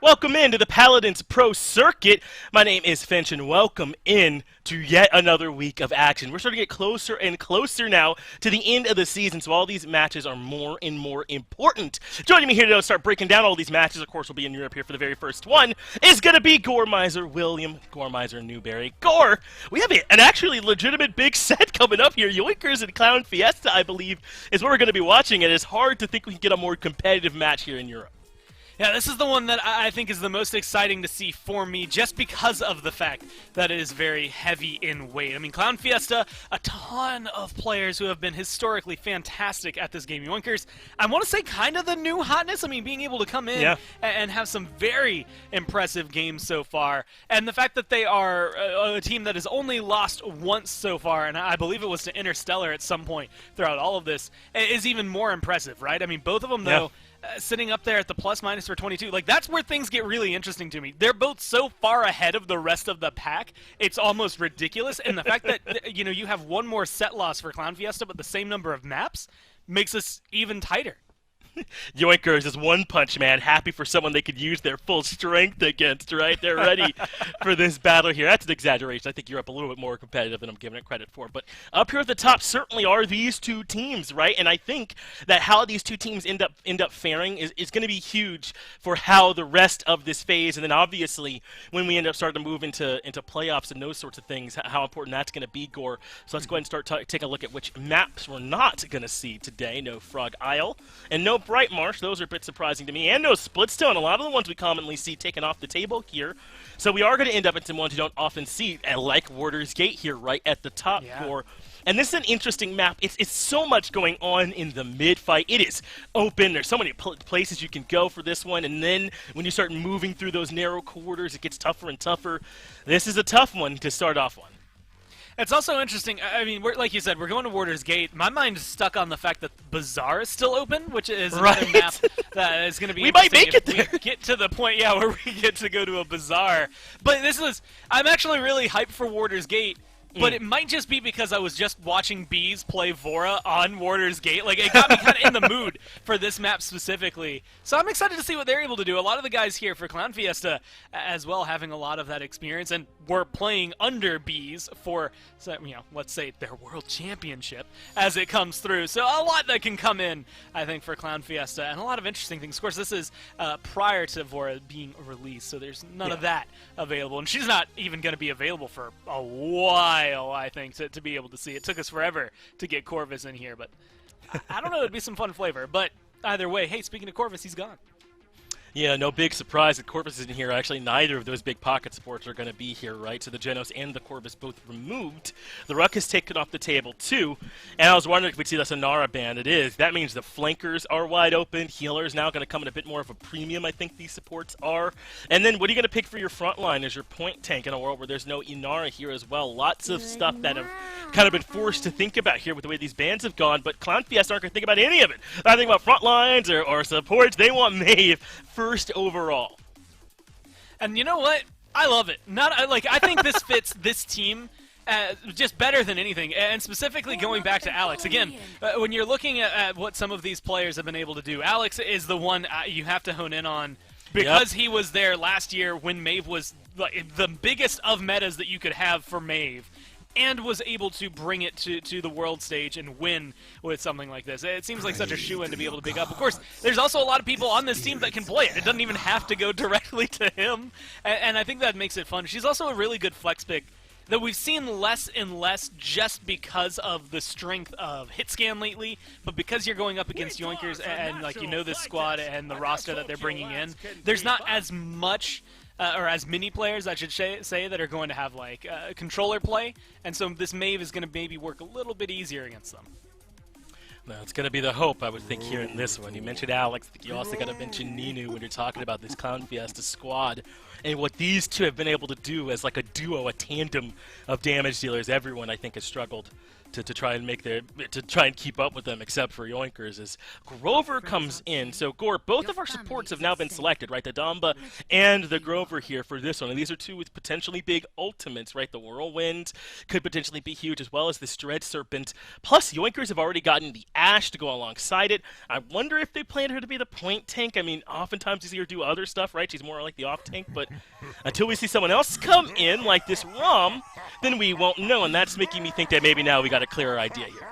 Welcome into the Paladins Pro Circuit. My name is Finch, and welcome in to yet another week of action. We're starting to get closer and closer now to the end of the season, so all these matches are more and more important. Joining me here to start breaking down all these matches, of course, we'll be in Europe here for the very first one, is going to be Goremizer William Goremizer Newberry. Gore, we have an actually legitimate big set coming up here. Yoinkers and Clownfiesta, I believe, is what we're going to be watching, and it's hard to think we can get a more competitive match here in Europe. Yeah, this is the one that I think is the most exciting to see for me, just because of the fact that it is very heavy in weight. I mean, Clownfiesta, a ton of players who have been historically fantastic at this game. Yoinkers, I want to say kind of the new hotness. I mean, being able to come in and have some very impressive games so far. And the fact that they are a team that has only lost once so far, and I believe it was to Interstellar at some point throughout all of this, is even more impressive, right? I mean, both of them, though, sitting up there at the plus-minus for 22, like, that's where things get really interesting to me. They're both so far ahead of the rest of the pack, it's almost ridiculous. And the fact that, you know, you have one more set loss for Clownfiesta, but the same number of maps, makes us even tighter. Yoinkers is one punch man, happy for someone they could use their full strength against, right? They're ready for this battle here. That's an exaggeration. I think Europe a little bit more competitive than I'm giving it credit for. But up here at the top certainly are these two teams, right? And I think that how these two teams end up faring is going to be huge for how the rest of this phase, and then obviously when we end up starting to move into playoffs and those sorts of things, how important that's going to be, Gore. So let's go ahead and start taking a look at which maps we're not going to see today. No Frog Isle and no Bright Marsh. Those are a bit surprising to me. And no Splitstone. A lot of the ones we commonly see taken off the table here. So we are going to end up in some ones you don't often see, like Warder's Gate here right at the top floor. And this is an interesting map. It's so much going on in the mid-fight. It is open. There's so many places you can go for this one. And then when you start moving through those narrow quarters, it gets tougher and tougher. This is a tough one to start off on. It's also interesting, I mean, like you said, we're going to Warder's Gate. My mind is stuck on the fact that Bazaar is still open, which is another map that is going to be we might make it there. We get to the point, where we get to go to a Bazaar. But I'm actually really hyped for Warder's Gate. But it might just be because I was just watching Bees play Vora on Warder's Gate. Like, it got me kind of in the mood for this map specifically. So I'm excited to see what they're able to do. A lot of the guys here for Clownfiesta as well having a lot of that experience, and we're playing under Bees for, let's say their World Championship as it comes through. So a lot that can come in, I think, for Clownfiesta, and a lot of interesting things. Of course, this is prior to Vora being released, so there's none of that available. And she's not even going to be available for a while, I think, to be able to see. It took us forever to get Corvus in here, but I don't know, it'd be some fun flavor. But either way, hey, speaking of Corvus, he's gone. Yeah, no big surprise that Corvus isn't here. Actually, neither of those big pocket supports are going to be here, right? So the Genos and the Corvus both removed. The Ruck is taken off the table, too. And I was wondering if we'd see the Sonara ban. It is. That means the flankers are wide open. Healers now going to come in a bit more of a premium, I think these supports are. And then what are you going to pick for your front line as your point tank in a world where there's no Inara here as well? Lots of stuff that have kind of been forced to think about here with the way these bans have gone, but Clownfiesta aren't going to think about any of it. Not think about front lines or supports. They want Maeve first overall. And you know what? I love it. I think this fits this team just better than anything. And specifically going back to Alex again, when you're looking at what some of these players have been able to do, Alex is the one you have to hone in on because he was there last year when Maeve was the biggest of metas that you could have for Maeve, and was able to bring it to the world stage and win with something like this. It seems like such a shoo-in to be able to pick up. Of course, there's also a lot of people on this team that can play it. It doesn't even have to go directly to him, and I think that makes it fun. She's also a really good flex pick that we've seen less and less just because of the strength of Hitscan lately, but because you're going up against Yoinkers and this squad and the roster that they're bringing in, there's not as much or as many players, I should say, that are going to have controller play, and so this Maeve is going to maybe work a little bit easier against them. Well, it's going to be the hope, I would think, here in this one. You mentioned Alex. I think you also got to mention Ninu when you're talking about this Clownfiesta squad. and what these two have been able to do as like a duo, a tandem of damage dealers. Everyone, I think, has struggled to try and keep up with them, except for Yoinkers, as Grover comes in. So Gore, both of our supports have now been selected, right? The Damba and the Grover here for this one, and these are two with potentially big ultimates, right? The Whirlwind could potentially be huge, as well as this Dread Serpent. Plus, Yoinkers have already gotten the Ash to go alongside it. I wonder if they planned her to be the point tank. I mean, oftentimes you see her do other stuff, right? She's more like the off tank, but until we see someone else come in, like this Rom, then we won't know, and that's making me think that maybe now we got a clearer idea here.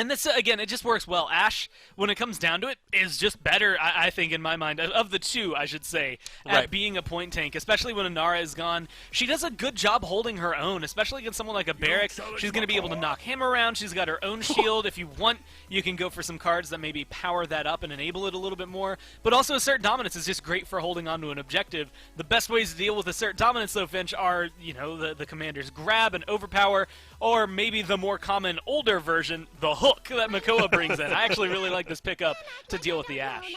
And this, again, it just works well. Ash, when it comes down to it, is just better, I think, in my mind, of the two, I should say, at being a point tank, especially when Inara is gone. She does a good job holding her own, especially against someone like a Barrack. She's going to be able to knock him around. She's got her own shield. If you want, you can go for some cards that maybe power that up and enable it a little bit more. But also, Assert Dominance is just great for holding on to an objective. The best ways to deal with Assert Dominance, though, Finch, are, you know, the commander's grab and overpower, or maybe the more common, older version, the hook that Makoa brings in. I actually really like this pickup to deal with the Ash.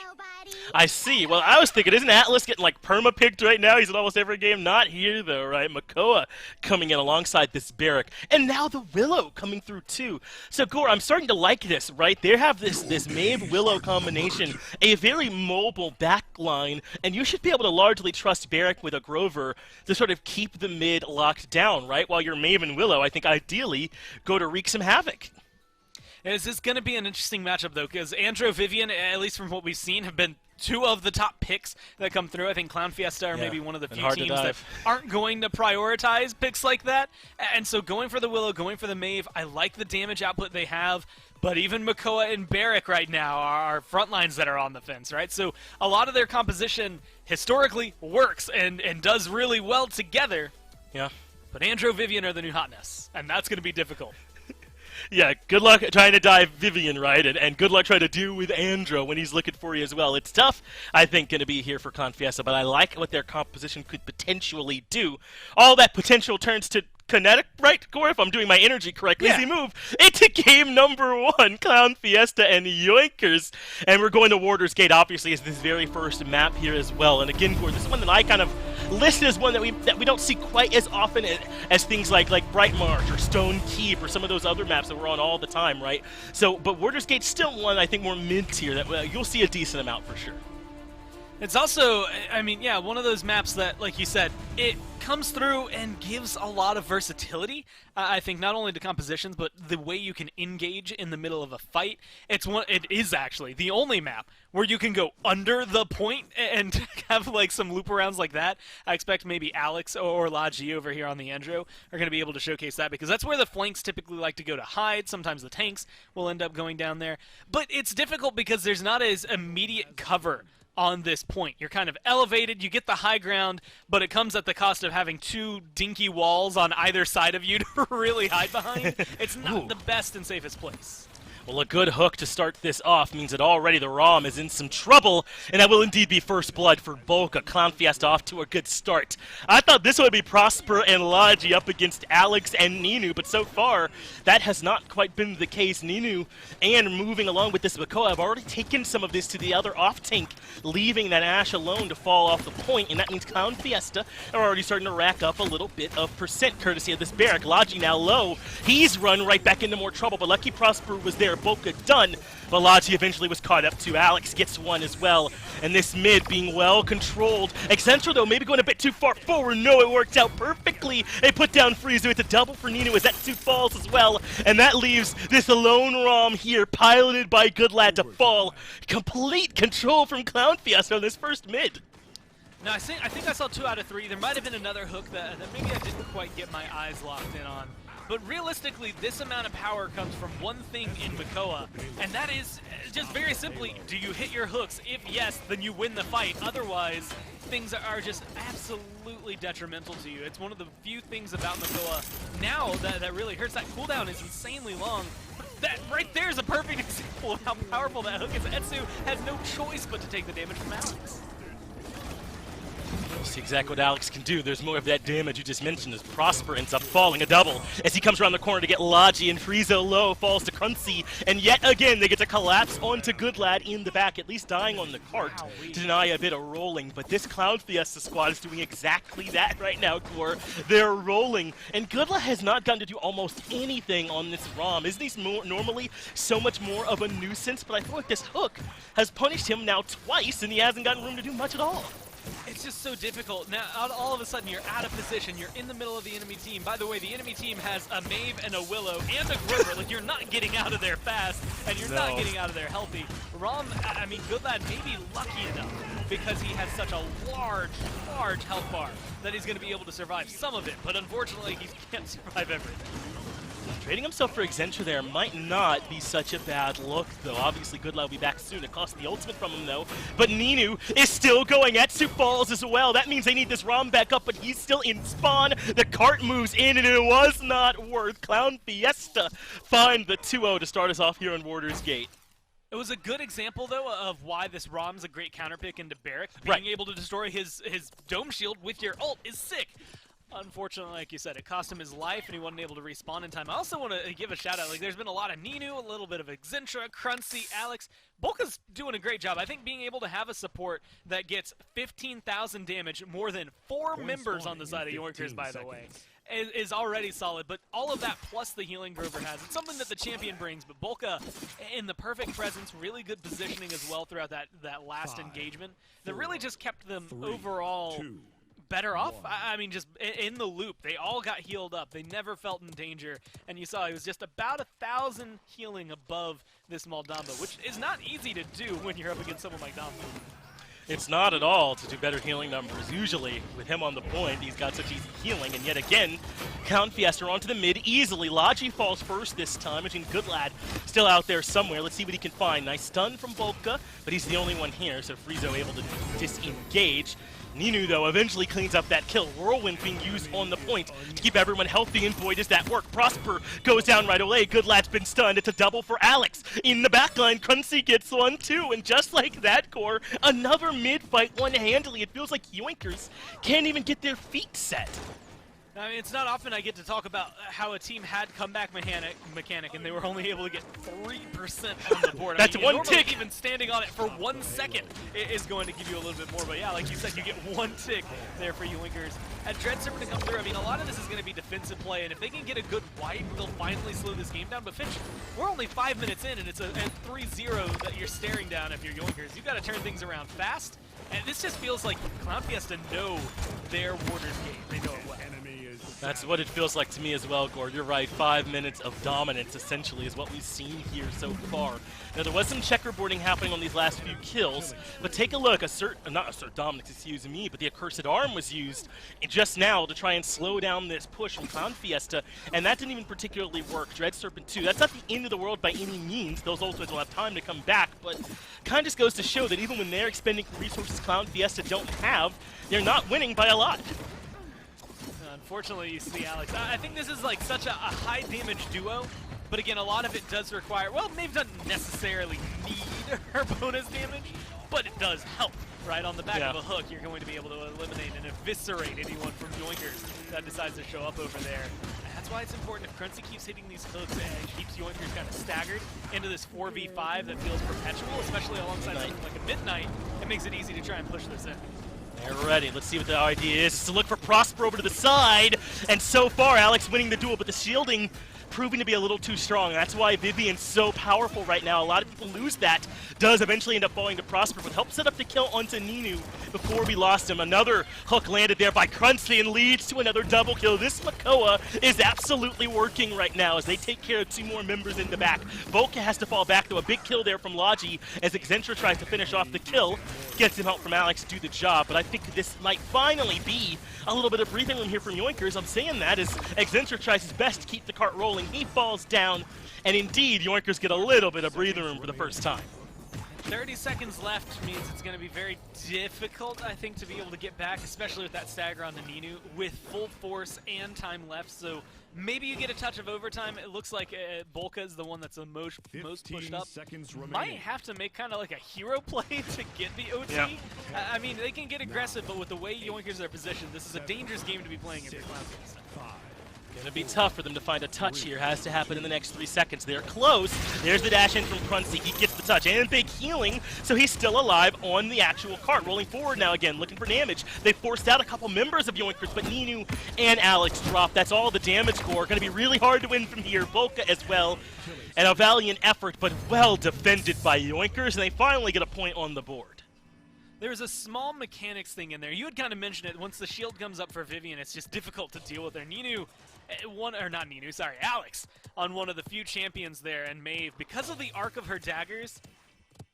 I see. Well, I was thinking, isn't Atlas getting like perma-picked right now? He's in almost every game. Not here, though, right? Makoa coming in alongside this Barrack. And now the Willow coming through, too. So, Gore, I'm starting to like this, right? They have this Maeve-Willow combination, a very mobile backline, and you should be able to largely trust Barrack with a Grover to sort of keep the mid locked down, right? While your Maeve and Willow, I think, ideally go to wreak some havoc. This is going to be an interesting matchup, though, because Andro, Vivian, at least from what we've seen, have been two of the top picks that come through. I think Clownfiesta are maybe one of the few teams that aren't going to prioritize picks like that. And so going for the Willow, going for the Maeve, I like the damage output they have. But even Makoa and Barrack right now are front lines that are on the fence, right? So a lot of their composition historically works and does really well together. Yeah. But Andro, Vivian are the new hotness, and that's going to be difficult. Yeah, good luck trying to dive Vivian, right? And good luck trying to deal with Andro when he's looking for you as well. It's tough, I think, going to be here for Clownfiesta, but I like what their composition could potentially do. All that potential turns to kinetic, right, Gore? If I'm doing my energy correctly, as we move into game number 1, Clownfiesta and Yoinkers. And we're going to Warder's Gate, obviously, as this very first map here as well. And again, Gore, this is one that I kind of listed as one that we don't see quite as often as things like Bright Marsh or Stone Keep or some of those other maps that we're on all the time, right? So, but Warder's Gate's still one, I think, more mid-tier that you'll see a decent amount for sure. It's also, I mean, yeah, one of those maps that, like you said, it comes through and gives a lot of versatility. I think not only to compositions, but the way you can engage in the middle of a fight. It is actually the only map where you can go under the point and have like some loop arounds like that. I expect maybe Alex or Laji over here on the Andro are going to be able to showcase that, because that's where the flanks typically like to go to hide. Sometimes the tanks will end up going down there. But it's difficult because there's not as immediate cover on this point. You're kind of elevated, you get the high ground, but it comes at the cost of having two dinky walls on either side of you to really hide behind. It's not the best and safest place. Well, a good hook to start this off means that already the ROM is in some trouble, and that will indeed be first blood for Bolka. Clownfiesta off to a good start. I thought this would be Prosper and Laji up against Alex and Ninu, but so far that has not quite been the case. Ninu and moving along with this Makoa have already taken some of this to the other off tank, leaving that Ash alone to fall off the point, and that means Clownfiesta are already starting to rack up a little bit of percent courtesy of this Barrack. Laji now low. He's run right back into more trouble, but lucky Prosper was there. Bolka done, but Laji eventually was caught up too. Alex gets one as well, and this mid being well controlled. Accenture, though, maybe going a bit too far forward. No, it worked out perfectly. They put down Friezo. It's a double for Nino as that suit falls as well, and that leaves this lone ROM here, piloted by Goodlad to fall. Complete control from Clownfiesta on this first mid. No, I think I saw 2 out of 3. There might have been another hook that maybe I didn't quite get my eyes locked in on. But realistically, this amount of power comes from one thing in Makoa, and that is just very simply, do you hit your hooks? If yes, then you win the fight. Otherwise, things are just absolutely detrimental to you. It's one of the few things about Makoa now that really hurts. That cooldown is insanely long. That right there is a perfect example of how powerful that hook is. Etsu has no choice but to take the damage from Alex. See exactly what Alex can do. There's more of that damage you just mentioned as Prosper ends up falling a double as he comes around the corner to get Logi, and Friezo low falls to Cruncy, and yet again they get to collapse onto Goodlad in the back, at least dying on the cart to deny a bit of rolling. But this Clownfiesta squad is doing exactly that right now, Core. They're rolling, and Goodlad has not gotten to do almost anything on this ROM. Isn't he normally so much more of a nuisance? But I feel like this hook has punished him now twice, and he hasn't gotten room to do much at all. It's just so difficult. Now, all of a sudden, you're out of position. You're in the middle of the enemy team. By the way, the enemy team has a Maeve and a Willow and a Grover. Like, you're not getting out of there fast, and you're not getting out of there healthy. Rom, I mean, Goodlad may be lucky enough because he has such a large health bar that he's going to be able to survive some of it. But unfortunately, he can't survive everything. Trading himself for Exentra there might not be such a bad look, though. Obviously, Goodlad will be back soon. It cost the ultimate from him, though. But Ninu is still going at Jag Falls as well. That means they need this ROM back up, but he's still in spawn. The cart moves in, and it was not worth. Clownfiesta find the 2-0 to start us off here on Warder's Gate. It was a good example, though, of why this ROM's a great counterpick into Barrack. Being able to destroy his dome shield with your ult is sick. Unfortunately, like you said, it cost him his life, and he wasn't able to respawn in time. I also want to give a shout-out. Like, there's been a lot of Ninu, a little bit of Exentra, Cruncy, Alex. Bolka's doing a great job. I think being able to have a support that gets 15,000 damage, more than 4 members on the side of Yoinkers, by the way, is already solid. But all of that plus the healing Grover has, it's something that the champion brings. But Bolka in the perfect presence, really good positioning as well throughout that last engagement. That really just kept them overall better off. I mean, just in the loop, they all got healed up. They never felt in danger, and you saw he was just about 1,000 healing above this Moldamba, which is not easy to do when you're up against someone like Damba. It's not at all to do better healing numbers. Usually, with him on the point, he's got such easy healing, and yet again, Clownfiesta onto the mid easily. Logi falls first this time, between Goodlad still out there somewhere. Let's see what he can find. Nice stun from Volka, but he's the only one here, so Friezo able to disengage. Ninu, though, eventually cleans up that kill. Whirlwind being used on the point to keep everyone healthy, and boy, does that work. Prosper goes down right away. Goodlad's been stunned. It's a double for Alex. In the backline, Cruncy gets one, too, and just like that, Core, another mid-fight one-handedly. It feels like Yoinkers can't even get their feet set. I mean, it's not often I get to talk about how a team had comeback mechanic and they were only able to get 3% on the board. That's I mean, one tick. Even standing on it for 1 second is going to give you a little bit more. But yeah, like you said, you get 1 tick there for Yoinkers. And Dread Serpent to come through. I mean, a lot of this is going to be defensive play, and if they can get a good wipe, they'll finally slow this game down. But Finch, we're only 5 minutes in, and it's a 3-0 that you're staring down if you're Yoinkers. You've got to turn things around fast. And this just feels like Clownfiesta know their Warder's Gate. They know it well. That's what it feels like to me as well, Gord. You're right. 5 minutes of dominance, essentially, is what we've seen here so far. Now, there was some checkerboarding happening on these last few kills, but take a look. Not assert dominance, excuse me, but the Accursed Arm was used just now to try and slow down this push from Clownfiesta, and that didn't even particularly work. Dread Serpent 2, that's not the end of the world by any means. Those ultimates will have time to come back, but kind of just goes to show that even when they're expending resources Clownfiesta don't have, they're not winning by a lot. Unfortunately, you see Alex. I think this is like such a high damage duo, but again, a lot of it does require, well, Maeve doesn't necessarily need her bonus damage, but it does help, right? On the back of a hook, you're going to be able to eliminate and eviscerate anyone from Yoinkers that decides to show up over there. And that's why it's important if Cruncy keeps hitting these hooks and keeps Yoinkers kind of staggered into this 4v5 that feels perpetual, especially alongside something like a Midnight, it makes it easy to try and push this in. They're ready. Let's see what the idea is. It's to look for Prosper over to the side. And so far, Alex winning the duel, but the shielding proving to be a little too strong. That's why Vivian's so powerful right now. A lot of people lose that. Does eventually end up falling to Prosper, but helps set up the kill onto Ninu before we lost him. Another hook landed there by Cruncy and leads to another double kill. This Makoa is absolutely working right now as they take care of 2 more members in the back. Volka has to fall back, though. A big kill there from Logi as Exentra tries to finish off the kill. Gets him help from Alex to do the job, but I think this might finally be a little bit of breathing room here from Yoinkers. I'm saying that as Exentra tries his best to keep the cart rolling. He falls down, and indeed, Yoinkers get a little bit of breathing room for the first time. 30 seconds left means it's going to be very difficult, I think, to be able to get back, especially with that stagger on the Ninu, with full force and time left. So maybe you get a touch of overtime. It looks like Bolka is the one that's the most pushed up. Might have to make kind of like a hero play to get the OT. Yeah. I mean, they can get aggressive, but with the way Yoinkers are positioned, this is a dangerous game to be playing in Clownfiesta. Gonna be tough for them to find a touch here. Has to happen in the next 3 seconds. They're close. There's the dash in from Crunchy. He gets the touch and big healing, so he's still alive on the actual cart. Rolling forward now again, looking for damage. They forced out a couple members of Yoinkers, but Ninu and Alex drop. That's all the damage core. Gonna be really hard to win from here. Volca as well. And a valiant effort, but well defended by Yoinkers, and they finally get a point on the board. There's a small mechanics thing in there. You had kind of mentioned it. Once the shield comes up for Vivian, it's just difficult to deal with her. Alex on one of the few champions there, and Maeve, because of the arc of her daggers,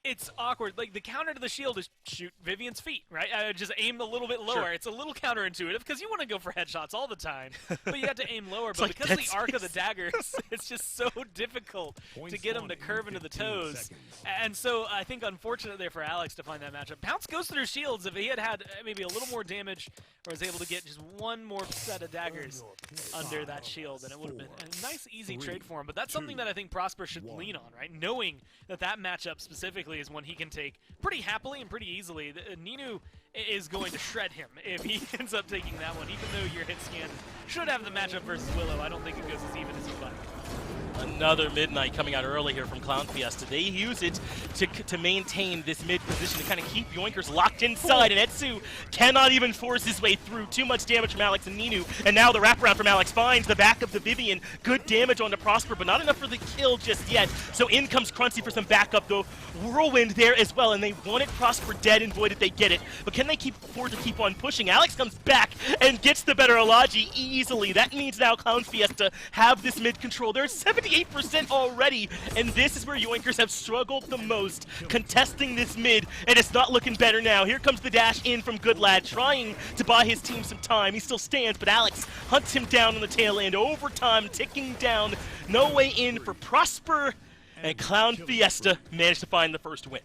it's awkward. Like, the counter to the shield is shoot Vivian's feet, right? Just aim a little bit lower. Sure. It's a little counterintuitive because you want to go for headshots all the time, but you have to aim lower. But like because of the arc of the daggers, it's just so difficult to get them to curve into the toes. And so I think unfortunate there for Alex to find that matchup. Pounce goes through shields. If he had maybe a little more damage or was able to get just one more set of daggers under that shield, then it would have been a nice, easy trade for him. But that's something that I think Prosper should lean on, right? Knowing that that matchup specifically is one he can take pretty happily and pretty easily. Ninu is going to shred him if he ends up taking that one, even though your hit scan should have the matchup versus Willow. I don't think it goes as even as you'd like. Another Midnight coming out early here from Clownfiesta. They use it to maintain this mid position to kind of keep Yoinkers locked inside, and Etsu cannot even force his way through. Too much damage from Alex and Ninu, and now the wraparound from Alex finds the back of the Vivian. Good damage onto Prosper, but not enough for the kill just yet. So in comes Crunchy for some backup, though. Whirlwind there as well, and they wanted Prosper dead, and boy did they get it. But can they afford to keep on pushing? Alex comes back and gets the better Alaji easily. That means now Clownfiesta have this mid control. They're 78% already, and this is where Yoinkers have struggled the most, contesting this mid, and it's not looking better now. Here comes the dash in from Good Lad, trying to buy his team some time. He still stands, but Alex hunts him down on the tail end. Overtime ticking down. No way in for Prosper, and Clownfiesta managed to find the first win.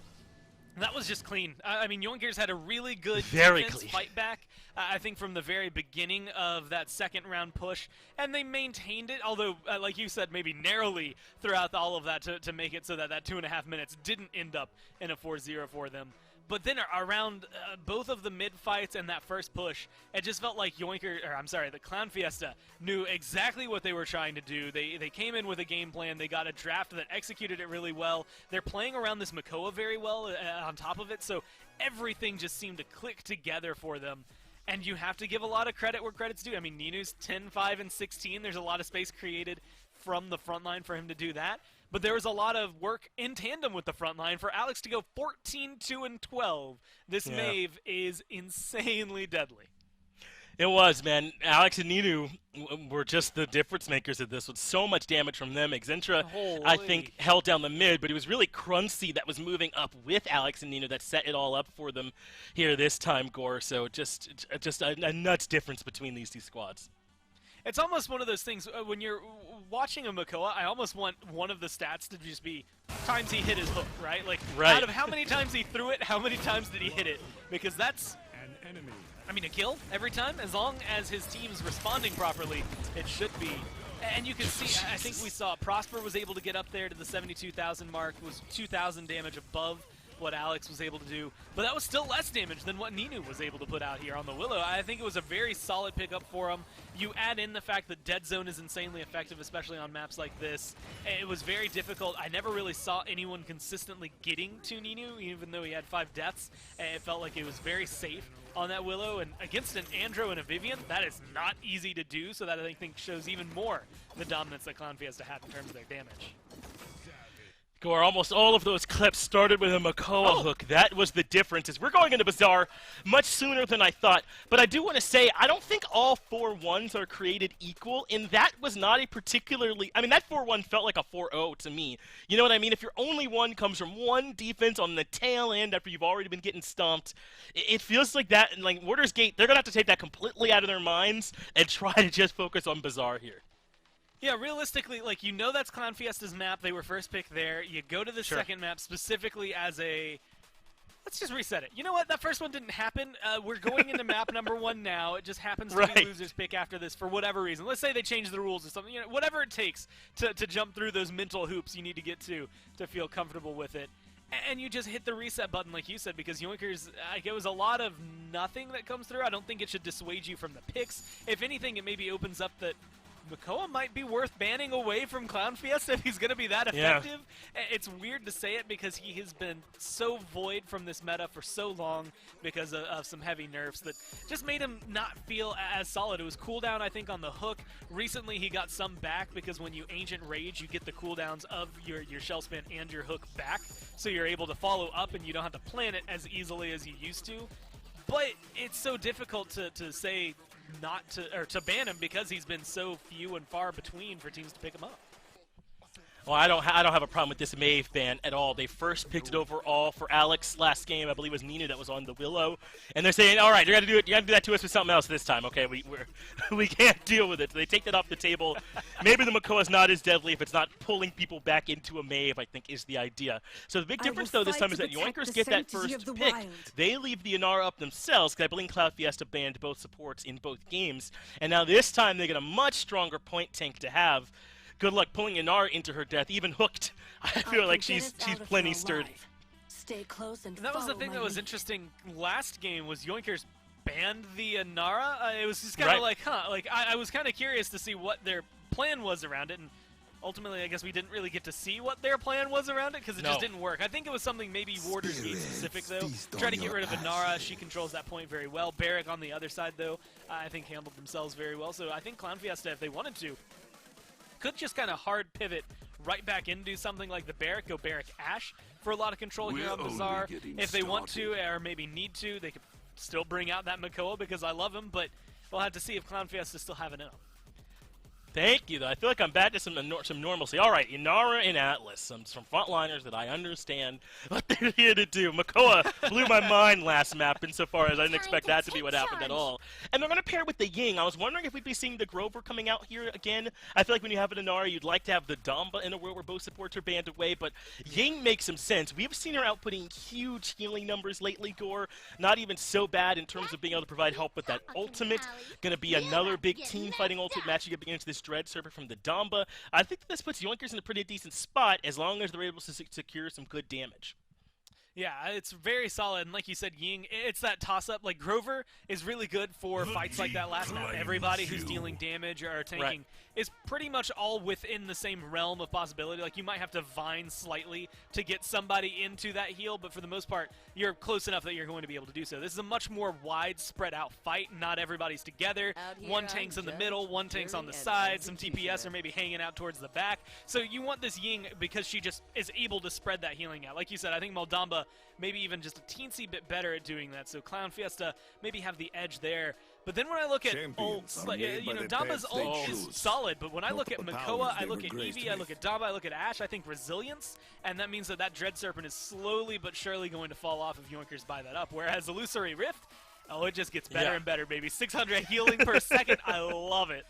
That was just clean. I mean, Yoinkers had a really good defense fight back, I think, from the very beginning of that second round push, and they maintained it, although, like you said, maybe narrowly throughout all of that to make it so that that 2.5 minutes didn't end up in a 4-0 for them. But then around both of the mid fights and that first push, it just felt like the Clownfiesta knew exactly what they were trying to do. They came in with a game plan. They got a draft that executed it really well. They're playing around this Makoa very well on top of it, so everything just seemed to click together for them. And you have to give a lot of credit where credit's due. I mean, Ninu's 10, 5, and 16. There's a lot of space created from the front line for him to do that. But there was a lot of work in tandem with the front line for Alex to go 14, 2, and 12. This Maeve is insanely deadly. It was, man. Alex and Ninu were just the difference makers of this, with so much damage from them. Exentra, I think, held down the mid, but it was really Crunchy that was moving up with Alex and Ninu that set it all up for them here this time, Gore. So just a nuts difference between these two squads. It's almost one of those things, when you're watching a Makoa, I almost want one of the stats to just be times he hit his hook, right? Like, out of how many times he threw it, how many times did he hit it? Because that's, I mean, a kill every time. As long as his team's responding properly, it should be. And you can see, I think we saw Prosper was able to get up there to the 72,000 mark, was 2,000 damage above what Alex was able to do, but that was still less damage than what Ninu was able to put out here on the Willow. I think it was a very solid pickup for him. You add in the fact that Dead Zone is insanely effective, especially on maps like this. It was very difficult. I never really saw anyone consistently getting to Ninu, even though he had 5 deaths. It felt like it was very safe on that Willow, and against an Andro and a Vivian, that is not easy to do, so that I think shows even more the dominance that Clownfiesta had in terms of their damage. Gore, almost all of those clips started with a Makoa hook. That was the difference. As we're going into Bazaar much sooner than I thought. But I do want to say, I don't think all 4-1s are created equal, and that was not a particularly... I mean, that 4-1 felt like a 4-0 to me. You know what I mean? If your only one comes from one defense on the tail end after you've already been getting stomped, it feels like that. And like Warder's Gate, they're going to have to take that completely out of their minds and try to just focus on Bazaar here. Yeah, realistically, like, you know that's Clownfiesta's map. They were first picked there. You go to the second map specifically as a... Let's just reset it. You know what? That first one didn't happen. We're going into map number 1 now. It just happens to be loser's pick after this for whatever reason. Let's say they change the rules or something. You know, whatever it takes to jump through those mental hoops you need to get to feel comfortable with it. And you just hit the reset button, like you said, because Yoinkers, it was a lot of nothing that comes through. I don't think it should dissuade you from the picks. If anything, it maybe opens up that Makoa might be worth banning away from Clownfiesta if he's going to be that effective. Yeah. It's weird to say it because he has been so void from this meta for so long because of some heavy nerfs that just made him not feel as solid. It was cooldown, I think, on the hook. Recently, he got some back because when you Ancient Rage, you get the cooldowns of your shell spin and your hook back, so you're able to follow up and you don't have to plan it as easily as you used to. But it's so difficult to say not to, or to ban him because he's been so few and far between for teams to pick him up. Well, I don't have a problem with this Maeve ban at all. They first picked it overall for Alex last game. I believe it was Nina that was on the Willow, and they're saying, "All right, you got to do it. You got to do that to us with something else this time." Okay, we can't deal with it. So they take that off the table. Maybe the Makoa's not as deadly if it's not pulling people back into a Maeve, I think is the idea. So the big difference though this time is that Yoinkers get that first pick. They leave the Inara up themselves because I believe Clownfiesta banned both supports in both games, and now this time they get a much stronger point tank to have. Good luck pulling Inara into her death, even hooked. I feel like she's plenty sturdy. Stay close and that was the thing that was interesting last game was Yoinkers banned the Inara. It was just kind of like, huh? Like I was kind of curious to see what their plan was around it, and ultimately I guess we didn't really get to see what their plan was around it because it just didn't work. I think it was something maybe Warder's Gate specific though. Try to get rid of Inara. She controls that point very well. Barrack on the other side though, I think handled themselves very well. So I think Clownfiesta, if they wanted to, could just kind of hard pivot right back into something like the Barrack, go Barrack Ashe for a lot of control here on Bazaar. If they want to, or maybe need to, they could still bring out that Makoa because I love him, but we'll have to see if Clownfiesta still have it in him. Thank you, though. I feel like I'm back to some normalcy. All right, Inara and Atlas, some frontliners that I understand what they're here to do. Makoa blew my mind last map insofar as I didn't expect that to be what happened at all. And they're going to pair with the Ying. I was wondering if we'd be seeing the Grover coming out here again. I feel like when you have an Inara, you'd like to have the Damba in a world where both supports are banned away, but Ying makes some sense. We've seen her outputting huge healing numbers lately, Gore. Not even so bad in terms of being able to provide help with that ultimate. Going to be another big team-fighting ultimate match you get against this Dread Serpent from the Damba. I think this puts Yoinkers in a pretty decent spot as long as they're able to secure some good damage. Yeah, it's very solid, and like you said, Ying, it's that toss-up. Like, Grover is really good for fights like that last map. Everybody who's dealing damage or tanking is pretty much all within the same realm of possibility. Like, you might have to vine slightly to get somebody into that heal, but for the most part, you're close enough that you're going to be able to do so. This is a much more wide, spread-out fight. Not everybody's together. One tank's in the middle, one tank's on the side, some TPS are maybe hanging out towards the back. So you want this Ying because she just is able to spread that healing out. Like you said, I think Moldamba maybe even just a teensy bit better at doing that. So Clownfiesta maybe have the edge there. But then when I look at ults, like, you know, Damba's ult is solid, but when I look at Makoa, I look at Eevee, I look at Damba, I look at Ashe, I think resilience, and that means that Dread Serpent is slowly but surely going to fall off if Yoinkers buy that up. Whereas Illusory Rift, oh, it just gets better and better, baby. 600 healing per second, I love it.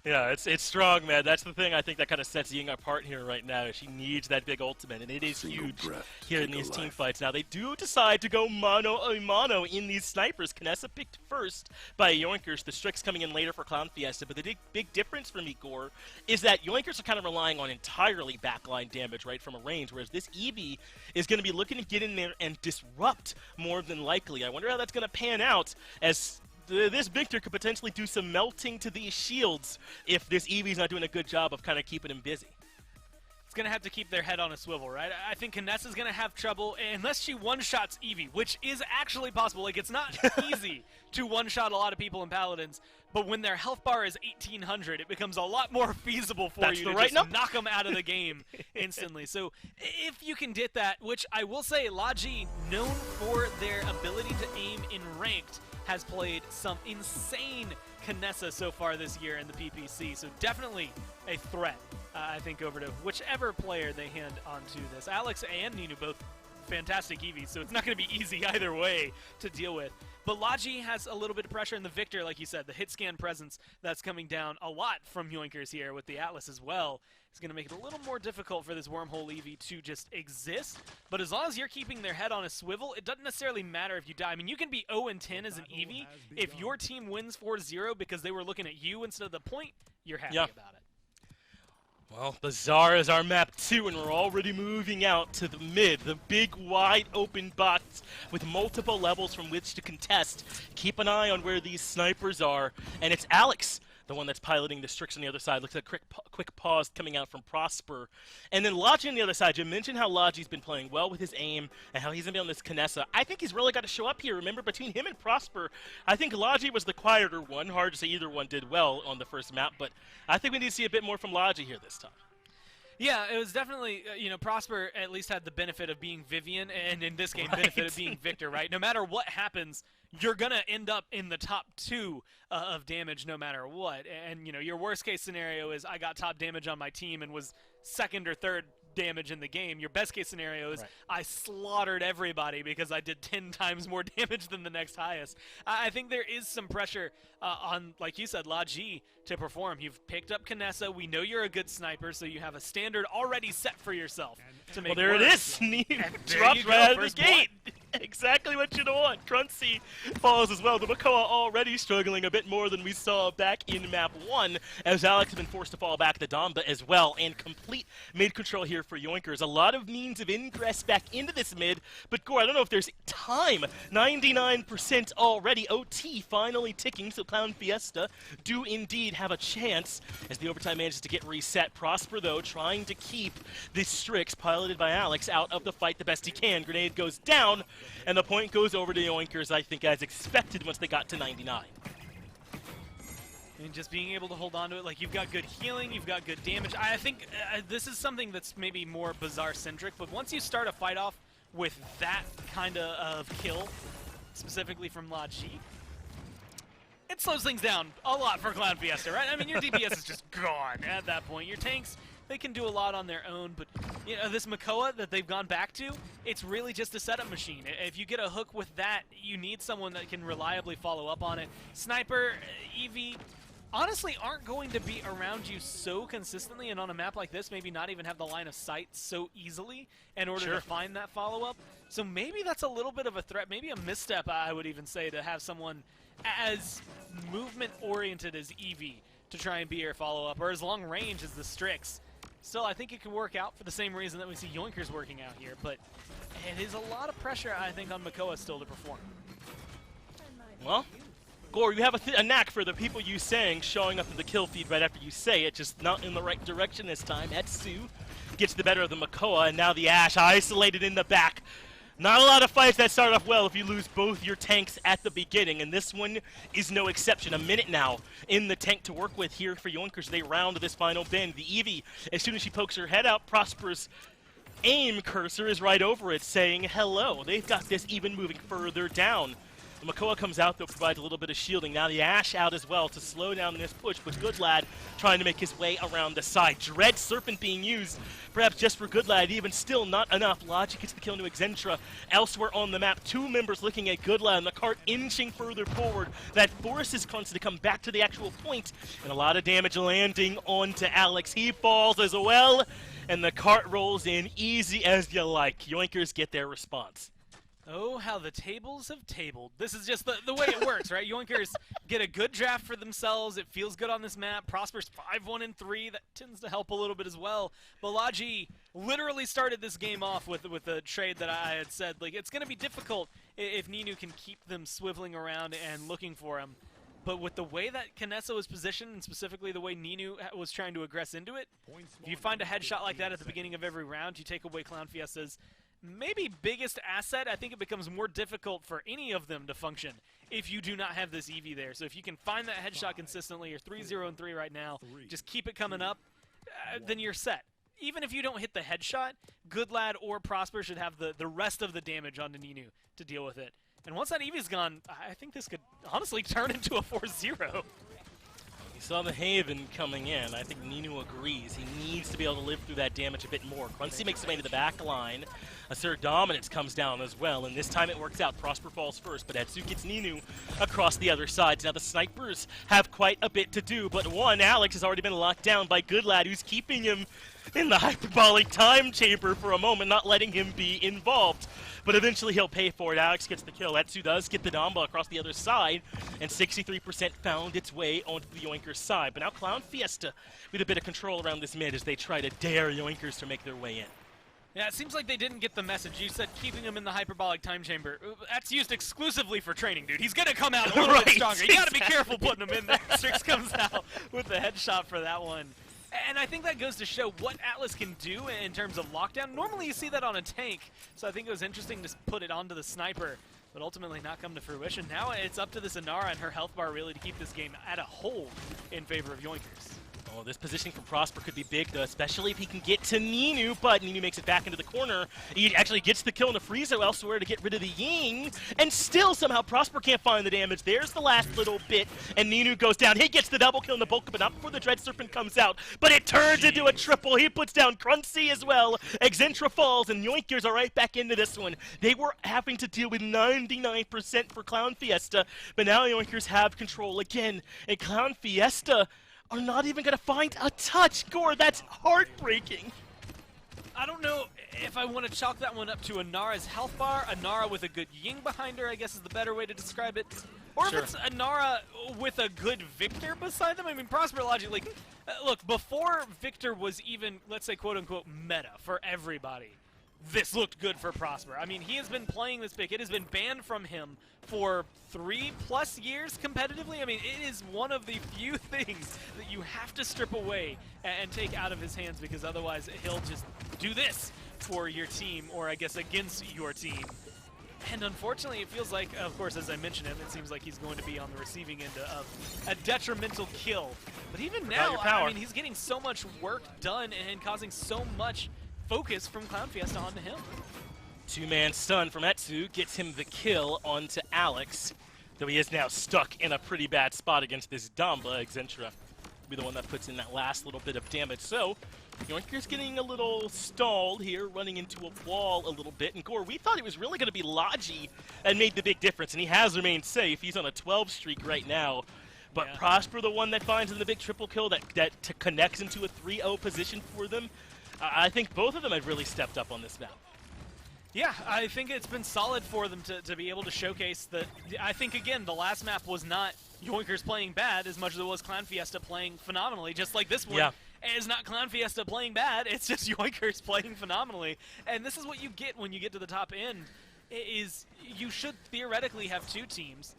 Yeah, it's strong, man. That's the thing I think that kind of sets Ying apart here right now. She needs that big ultimate, and it is huge here in these team fights. Now, they do decide to go mono in these snipers. Kinessa picked first by Yoinkers. The Strix coming in later for Clownfiesta. But the big difference for me, Gore, is that Yoinkers are kind of relying on entirely backline damage, right, from a range, whereas this Eevee is going to be looking to get in there and disrupt more than likely. I wonder how that's going to pan out as this Victor could potentially do some melting to these shields if this Eevee's not doing a good job of kind of keeping him busy. It's going to have to keep their head on a swivel, right? I think Kinessa's going to have trouble unless she one-shots Eevee, which is actually possible. Like, it's not easy to one-shot a lot of people in Paladins, but when their health bar is 1,800, it becomes a lot more feasible for you to just knock them out of the game instantly. So if you can get that, which I will say, Laji, known for their ability to aim in ranked, has played some insane Kinessa so far this year in the PPC, so definitely a threat, I think, over to whichever player they hand onto this. Alex and Ninu both fantastic Eevees, so it's not going to be easy either way to deal with. But Logi has a little bit of pressure, and the Victor, like you said, the hit scan presence that's coming down a lot from Yoinkers here with the Atlas as well is going to make it a little more difficult for this Wormhole Eevee to just exist. But as long as you're keeping their head on a swivel, it doesn't necessarily matter if you die. I mean, you can be 0-10 as an Eevee. If your team wins 4-0 because they were looking at you instead of the point, you're happy about it. Well, Bazaar is our map 2, and we're already moving out to the mid, the big, wide open box with multiple levels from which to contest. Keep an eye on where these snipers are, and it's Alex, the one that's piloting the Strix on the other side. Looks like a quick pause coming out from Prosper. And then Logi on the other side. You mentioned how Logi's been playing well with his aim and how he's going to be on this Kinessa. I think he's really got to show up here. Remember, between him and Prosper, I think Logi was the quieter one. Hard to say either one did well on the first map, but I think we need to see a bit more from Logi here this time. Yeah, it was definitely, you know, Prosper at least had the benefit of being Vivian, and in this game, benefit of being Victor, right? No matter what happens, you're going to end up in the top 2 of damage no matter what. And, you know, your worst case scenario is I got top damage on my team and was 2nd or 3rd damage in the game. Your best case scenario is I slaughtered everybody because I did 10 times more damage than the next highest. I think there is some pressure on, like you said, Logi to perform. You've picked up Kinessa. We know you're a good sniper, so you have a standard already set for yourself to make there it is. Sneak drops right out of the gate. Exactly what you want. Crunchy falls as well. The Makoa already struggling a bit more than we saw back in map 1, as Alex has been forced to fall back to Damba as well, and complete mid control here for Yoinkers. A lot of means of ingress back into this mid, but Gore, I don't know if there's time. 99% already. OT finally ticking, so Clownfiesta do indeed have a chance as the overtime manages to get reset. Prosper, though, trying to keep this Strix, piloted by Alex, out of the fight the best he can. Grenade goes down, and the point goes over to Yoinkers, I think, as expected once they got to 99. And just being able to hold on to it, like, you've got good healing, you've got good damage. I think this is something that's maybe more Bazaar-centric, but once you start a fight off with that kind of kill, specifically from Logi, it slows things down a lot for Clownfiesta, right? I mean, your DPS is just gone at that point. Your tanks, they can do a lot on their own, but you know, this Makoa that they've gone back to, it's really just a setup machine. If you get a hook with that, you need someone that can reliably follow up on it. Sniper, Eevee, honestly aren't going to be around you so consistently, and on a map like this, maybe not even have the line of sight so easily in order to find that follow-up. So maybe that's a little bit of a threat, maybe a misstep, I would even say, to have someone as movement-oriented as Eevee to try and be your follow-up, or as long-range as the Strix. Still, I think it can work out for the same reason that we see Yoinkers working out here, but it is a lot of pressure, I think, on Makoa still to perform. Well, Gore, you have a knack for the people you sang showing up in the kill feed right after you say it, just not in the right direction this time. Etsu gets the better of the Makoa, and now the Ash isolated in the back. Not a lot of fights that start off well if you lose both your tanks at the beginning, and this one is no exception. A minute now in the tank to work with here for Yoinkers. They round this final bend. The Eevee, as soon as she pokes her head out, Prosper's aim cursor is right over it, saying hello. They've got this even moving further down. The Makoa comes out, though, provides a little bit of shielding. Now the Ash out as well to slow down this push, but Goodlad trying to make his way around the side. Dread Serpent being used, perhaps just for Goodlad, even still not enough. Logic gets the kill into Exentra. Elsewhere on the map, 2 members looking at Goodlad, and the cart inching further forward. That forces Crunch to come back to the actual point, and a lot of damage landing onto Alex. He falls as well, and the cart rolls in easy as you like. Yoinkers get their response. Oh, how the tables have tabled. This is just the way it works, right? Yoinkers get a good draft for themselves. It feels good on this map. Prosper's 5-1-3. That tends to help a little bit as well. But Logi literally started this game off with a trade that I had said, like, it's going to be difficult if Ninu can keep them swiveling around and looking for him. But with the way that Kinessa was positioned, and specifically the way Ninu was trying to aggress into it, if you find a headshot like that at the beginning of every round, you take away Clownfiesta's maybe biggest asset. I think it becomes more difficult for any of them to function if you do not have this Eevee there. So if you can find that headshot consistently, you're 3-0-3 right now, just keep it coming up, then you're set. Even if you don't hit the headshot, Goodlad or Prosper should have the rest of the damage onto Ninu to deal with it. And once that Eevee's gone, I think this could honestly turn into a 4-0. You saw the Haven coming in. I think Ninu agrees. He needs to be able to live through that damage a bit more. Gruncy makes his way to the back line. Assert Dominance comes down as well, and this time it works out. Prosper falls first, but Etsu gets Ninu across the other side. Now the snipers have quite a bit to do, but one, Alex, has already been locked down by Good Lad, who's keeping him in the hyperbolic time chamber for a moment, not letting him be involved. But eventually he'll pay for it. Alex gets the kill. Etsu does get the Damba across the other side, and 63% found its way onto the Yoinkers side. But now Clownfiesta with a bit of control around this mid as they try to dare Yoinkers to make their way in. Yeah, it seems like they didn't get the message. You said keeping him in the hyperbolic time chamber. That's used exclusively for training, dude. He's going to come out a little bit stronger. You got to be careful putting him in there. Strix comes out with the headshot for that one. And I think that goes to show what Atlas can do in terms of lockdown. Normally you see that on a tank, so I think it was interesting to put it onto the sniper, but ultimately not come to fruition. Now it's up to this Inara and her health bar really to keep this game at a hold in favor of Yoinkers. Oh, this positioning from Prosper could be big, though, especially if he can get to Ninu, but Ninu makes it back into the corner. He actually gets the kill into Friezo elsewhere to get rid of the Ying, and still somehow Prosper can't find the damage. There's the last little bit, and Ninu goes down. He gets the double kill in the bulk, but not before the Dread Serpent comes out. But it turns into a triple. He puts down Gruncy as well. Exentra falls, and Yoinkers are right back into this one. They were having to deal with 99% for Clownfiesta, but now Yoinkers have control again, and Clownfiesta are not even going to find a touch. Gore, that's heartbreaking. I don't know if I want to chalk that one up to Inara's health bar. Inara with a good Ying behind her, I guess is the better way to describe it. Or Sure. if it's Inara with a good Victor beside them. I mean, Prosper logically, look, before Victor was even, let's say, quote-unquote, meta for everybody, this looked good for Prosper. I mean, he has been playing this pick. It has been banned from him for 3+ years competitively. I mean, it is one of the few things that you have to strip away and take out of his hands, because otherwise he'll just do this for your team, or I guess against your team. And unfortunately, it feels like, of course, as I mentioned him, it seems like he's going to be on the receiving end of a detrimental kill. But even now, I mean, he's getting so much work done and causing so much focus from Clownfiesta onto him. Two-man stun from Etsu gets him the kill onto Alex, though he is now stuck in a pretty bad spot against this Damba. Exentra will be the one that puts in that last little bit of damage. So, Yoinker's getting a little stalled here, running into a wall a little bit. And Gore, we thought it was really going to be Logi that made the big difference, and he has remained safe. He's on a 12 streak right now. But Yeah. Prosper, the one that finds him the big triple kill that connects into a 3-0 position for them. I think both of them have really stepped up on this map. Yeah, I think it's been solid for them to be able to showcase that. I think, again, the last map was not Yoinkers playing bad as much as it was Clownfiesta playing phenomenally, just like this one. Yeah. Is not Clownfiesta playing bad, it's just Yoinkers playing phenomenally. And this is what you get when you get to the top end, is you should theoretically have two teams.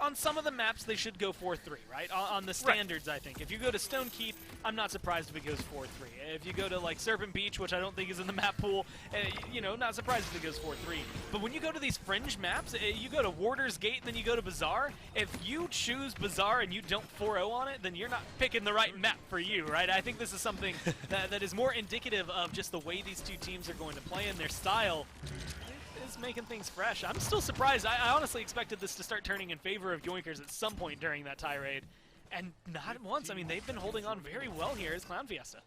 On some of the maps, they should go 4-3, right? On the standards, I think. If you go to Stone Keep, I'm not surprised if it goes 4-3. If you go to, like, Serpent Beach, which I don't think is in the map pool, you know, not surprised if it goes 4-3. But when you go to these fringe maps, you go to Warder's Gate, and then you go to Bazaar. If you choose Bazaar and you don't 4-0 on it, then you're not picking the right map for you, right? I think this is something that is more indicative of just the way these two teams are going to play and their style. Is making things fresh. I'm still surprised. I honestly expected this to start turning in favor of Yoinkers at some point during that tirade, and not once. I mean, they've been holding on very well here as Clownfiesta.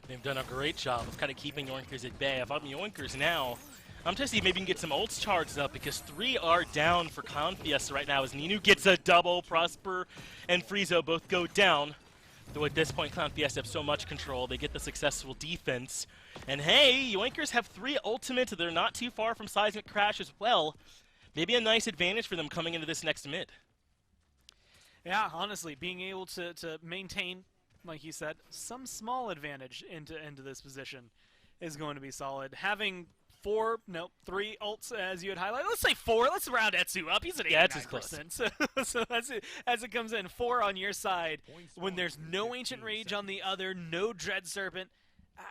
They've done a great job of kind of keeping Yoinkers at bay. If I'm Yoinkers now, I'm trying to see if maybe you can get some ults charged up, because 3 are down for Clownfiesta right now as Ninu gets a double. Prosper and Friezo both go down. Though at this point, Clownfiesta have so much control, they get the successful defense. And hey, Yoinkers have 3 ultimates, they're not too far from Seismic Crash as well. Maybe a nice advantage for them coming into this next mid. Yeah, honestly, being able to maintain, like you said, some small advantage into this position is going to be solid. Having 3 ults as you had highlighted. Let's say 4. Let's round Etsu up. He's at 89%. Yeah, Etsu's close. So that's it. As it comes in, 4 on your side. When there's no Ancient Rage on the other, no Dread Serpent,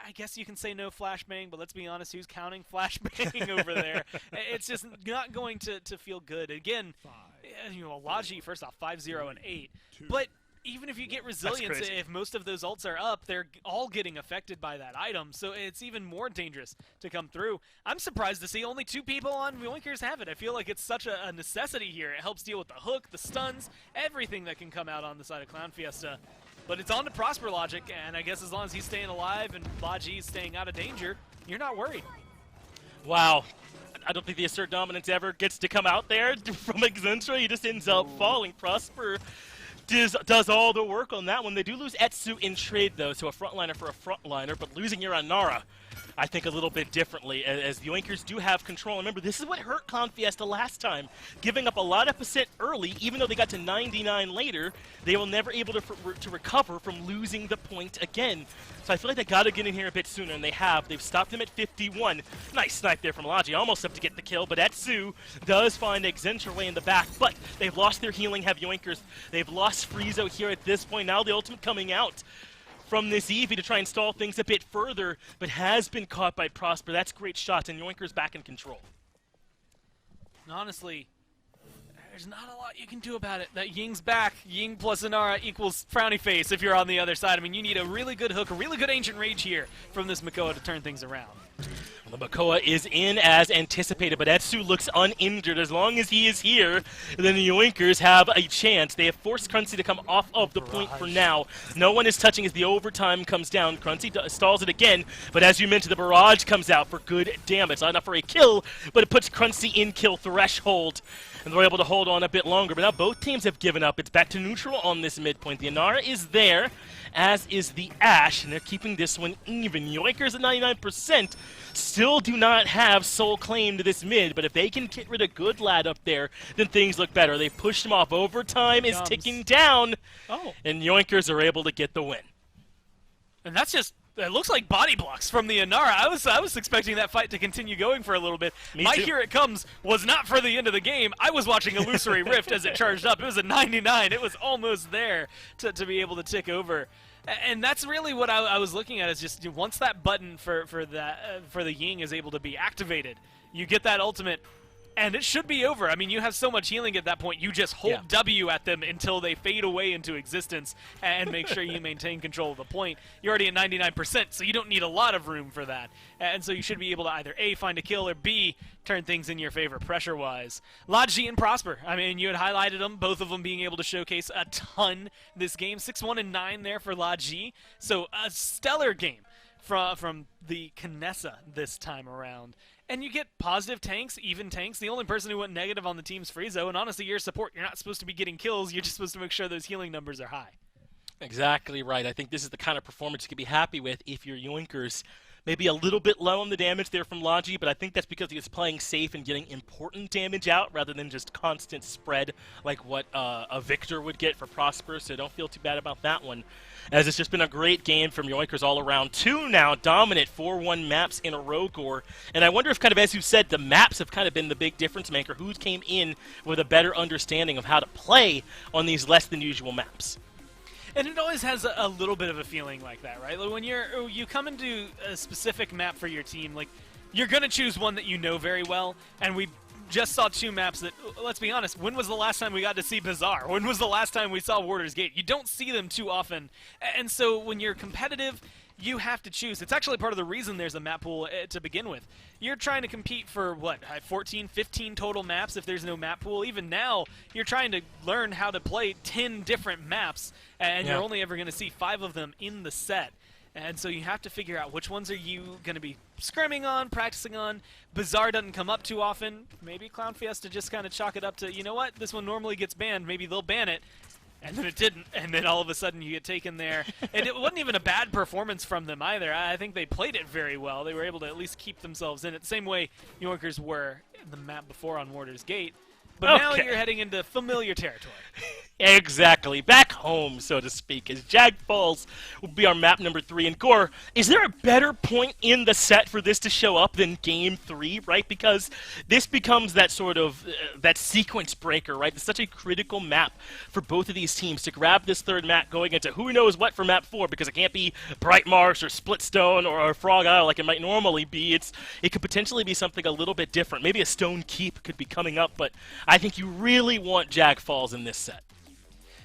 I guess you can say no flashbang, but let's be honest, who's counting flashbang over there? It's just not going to feel good. Again, you know, Logi, first off, 5-0 and 8. But even if you get resilience, if most of those ults are up, they're all getting affected by that item, so it's even more dangerous to come through. I'm surprised to see only 2 people on Yoinkers have it. I feel like it's such a necessity here. It helps deal with the hook, the stuns, everything that can come out on the side of Clownfiesta. But it's on to Prosper Logic, and I guess as long as he's staying alive and Laji's staying out of danger, you're not worried. Wow. I don't think the Assert Dominance ever gets to come out there from Exentra. He just ends up falling. Prosper does all the work on that one. They do lose Etsu in trade, though, so a frontliner for a frontliner, but losing Nara, I think, a little bit differently, as the Yoinkers do have control. Remember, this is what hurt Clownfiesta last time, giving up a lot of percent early. Even though they got to 99 later, they were never able to recover from losing the point again. So I feel like they got to get in here a bit sooner, and they have. They've stopped him at 51. Nice snipe there from Logi, almost up to get the kill, but Etsu does find Exentra way in the back, but they've lost their healing, have Yoinkers. They've lost Friezo here at this point. Now the ultimate coming out from this Eevee to try and stall things a bit further, but has been caught by Prosper. That's great shots, and Yoinkers back in control. Honestly, there's not a lot you can do about it. That Ying's back. Ying plus Inara equals frowny face if you're on the other side. I mean, you need a really good hook, a really good Ancient Rage here from this Makoa to turn things around. The Makoa is in as anticipated, but Etsu looks uninjured. As long as he is here, then the Yoinkers have a chance. They have forced Crunchy to come off of the point for now. No one is touching as the overtime comes down. Crunchy stalls it again, but as you mentioned, the barrage comes out for good damage. Not enough for a kill, but it puts Crunchy in kill threshold, and they're able to hold on a bit longer. But now both teams have given up. It's back to neutral on this midpoint. The Inara is there, as is the Ashe, and they're keeping this one even. Yoinkers at 99% still do not have sole claim to this mid, but if they can get rid of Good Lad up there, then things look better. They pushed him off. Overtime is ticking down, and Yoinkers are able to get the win. And that's just, it looks like body blocks from the Inara. I was expecting that fight to continue going for a little bit. My Here It Comes was not for the end of the game. I was watching Illusory Rift as it charged up. It was a 99. It was almost there to be able to tick over. And that's really what I was looking at, is just once that button for the Ying is able to be activated, you get that ultimate, and it should be over. I mean, you have so much healing at that point, you just hold W at them until they fade away into existence and make sure you maintain control of the point. You're already at 99%, so you don't need a lot of room for that. And so you should be able to either A, find a kill, or B, turn things in your favor pressure-wise. Logi and Prosper, I mean, you had highlighted them, both of them being able to showcase a ton this game. 6-1 and 9 there for Logi, so a stellar game from the Knessa this time around. And you get positive tanks, even tanks. The only person who went negative on the team's Friezo, and honestly, you're support. You're not supposed to be getting kills. You're just supposed to make sure those healing numbers are high. Exactly right. I think this is the kind of performance you can be happy with if you're Yoinkers. Maybe a little bit low on the damage there from Logi, but I think that's because he was playing safe and getting important damage out rather than just constant spread like what a Victor would get for Prosper, so don't feel too bad about that one. As it's just been a great game from Yoinkers all around. 2 now dominant 4-1 maps in a row, Gore. And I wonder if, kind of as you said, the maps have kind of been the big difference maker. Who came in with a better understanding of how to play on these less than usual maps? And it always has a little bit of a feeling like that, right? Like when you come into a specific map for your team, like you're going to choose one that you know very well, and we just saw 2 maps that, let's be honest, when was the last time we got to see Bazaar? When was the last time we saw Warder's Gate? You don't see them too often, and so when you're competitive, you have to choose. It's actually part of the reason there's a map pool to begin with. You're trying to compete for, what, 14, 15 total maps if there's no map pool. Even now, you're trying to learn how to play 10 different maps, and you're only ever going to see 5 of them in the set. And so you have to figure out which ones are you going to be scrimming on, practicing on. Bazaar doesn't come up too often. Maybe Clownfiesta just kind of chalk it up to, you know what, this one normally gets banned. Maybe they'll ban it. And then it didn't, and then all of a sudden you get taken there. And it wasn't even a bad performance from them either. I think they played it very well. They were able to at least keep themselves in it, the same way Yoinkers were in the map before on Warder's Gate. But now you're heading into familiar territory. Exactly. Back home, so to speak, as Jag Falls will be our map number 3. And Gore, is there a better point in the set for this to show up than Game 3, right? Because this becomes that sort of, that sequence breaker, right? It's such a critical map for both of these teams to grab this third map going into who knows what for map 4, because it can't be Bright Marsh or Splitstone or Frog Isle like it might normally be. It could potentially be something a little bit different. Maybe a Stone Keep could be coming up, but I think you really want Jag Falls in this set.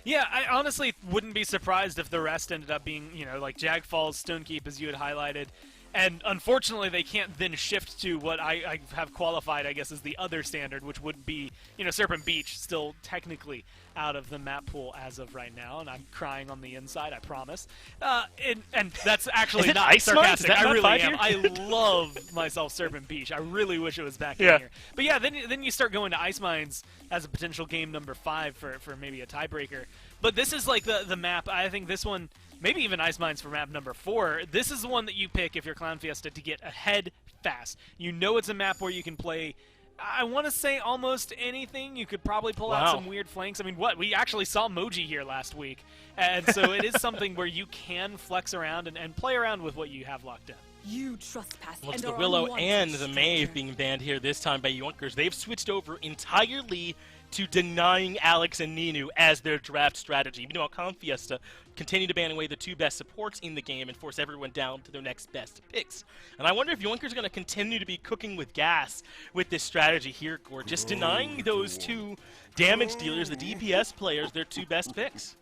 Yeah, I honestly wouldn't be surprised if the rest ended up being, like Jag Falls, Stonekeep, as you had highlighted. And unfortunately, they can't then shift to what I have qualified, I guess, as the other standard, which would be, Serpent Beach, still technically out of the map pool as of right now. And I'm crying on the inside, I promise. And that's actually not Ice Mines? sarcastic. Is that I not really 5 am. year? I love myself Serpent Beach. I really wish it was back in here. But yeah, then you start going to Ice Mines as a potential game number 5 for maybe a tiebreaker. But this is like the map. I think this one, maybe even Ice Mines for map number 4. This is the one that you pick if you're Clownfiesta to get ahead fast. You know it's a map where you can play, I want to say, almost anything. You could probably pull out some weird flanks. I mean, we actually saw Moji here last week. And so it is something where you can flex around and play around with what you have locked in. You trespass. Well, it's the Willow and the Maeve being banned here this time by Yoinkers. They've switched over entirely to denying Alex and Ninu as their draft strategy. Meanwhile, Clownfiesta continue to ban away the 2 best supports in the game and force everyone down to their next best picks. And I wonder if Yoinkers are going to continue to be cooking with gas with this strategy here, or just denying those 2 damage dealers, the DPS players, their 2 best picks.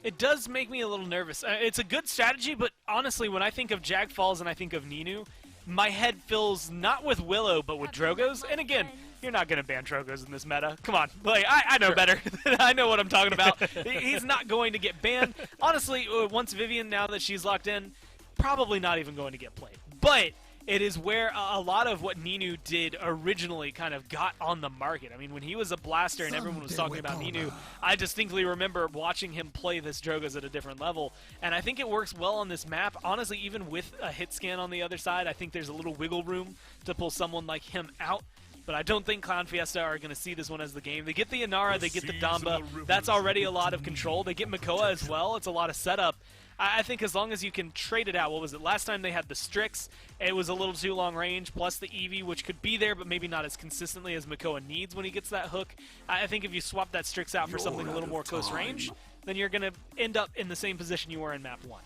It does make me a little nervous. It's a good strategy, but honestly, when I think of Jag Falls and I think of Ninu, my head fills not with Willow, but with Drogos. And again, you're not going to ban Drogos in this meta. Come on. Like, I know better. I know what I'm talking about. He's not going to get banned. Honestly, once Vivian, now that she's locked in, probably not even going to get played. But it is where a lot of what Ninu did originally kind of got on the market. I mean, when he was a blaster and everyone was talking about Ninu, I distinctly remember watching him play this Drogos at a different level, and I think it works well on this map. Honestly, even with a hit scan on the other side, I think there's a little wiggle room to pull someone like him out. But I don't think Clownfiesta are going to see this one as the game. They get the Inara, they get the Damba. That's already a lot of control. They get Makoa as well. It's a lot of setup. I think as long as you can trade it out. What was it? Last time they had the Strix. It was a little too long range, plus the Eevee, which could be there, but maybe not as consistently as Makoa needs when he gets that hook. I think if you swap that Strix out for something a little more close range, then you're going to end up in the same position you were in map 1.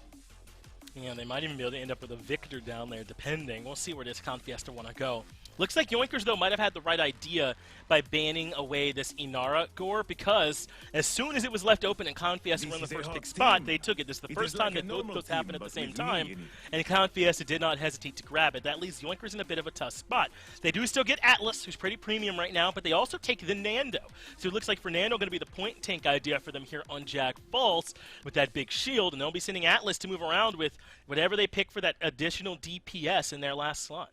Yeah, they might even be able to end up with a Victor down there, depending. We'll see where this Clownfiesta want to go. Looks like Yoinkers, though, might have had the right idea by banning away this Inara gore, because as soon as it was left open and Clownfiesta were in the first pick spot, they took it. This is the first time that both those happened at the same time, and Clownfiesta did not hesitate to grab it. That leaves Yoinkers in a bit of a tough spot. They do still get Atlas, who's pretty premium right now, but they also take the Nando. So it looks like Fernando going to be the point tank idea for them here on Jag Falls with that big shield, and they'll be sending Atlas to move around with whatever they pick for that additional DPS in their last slot.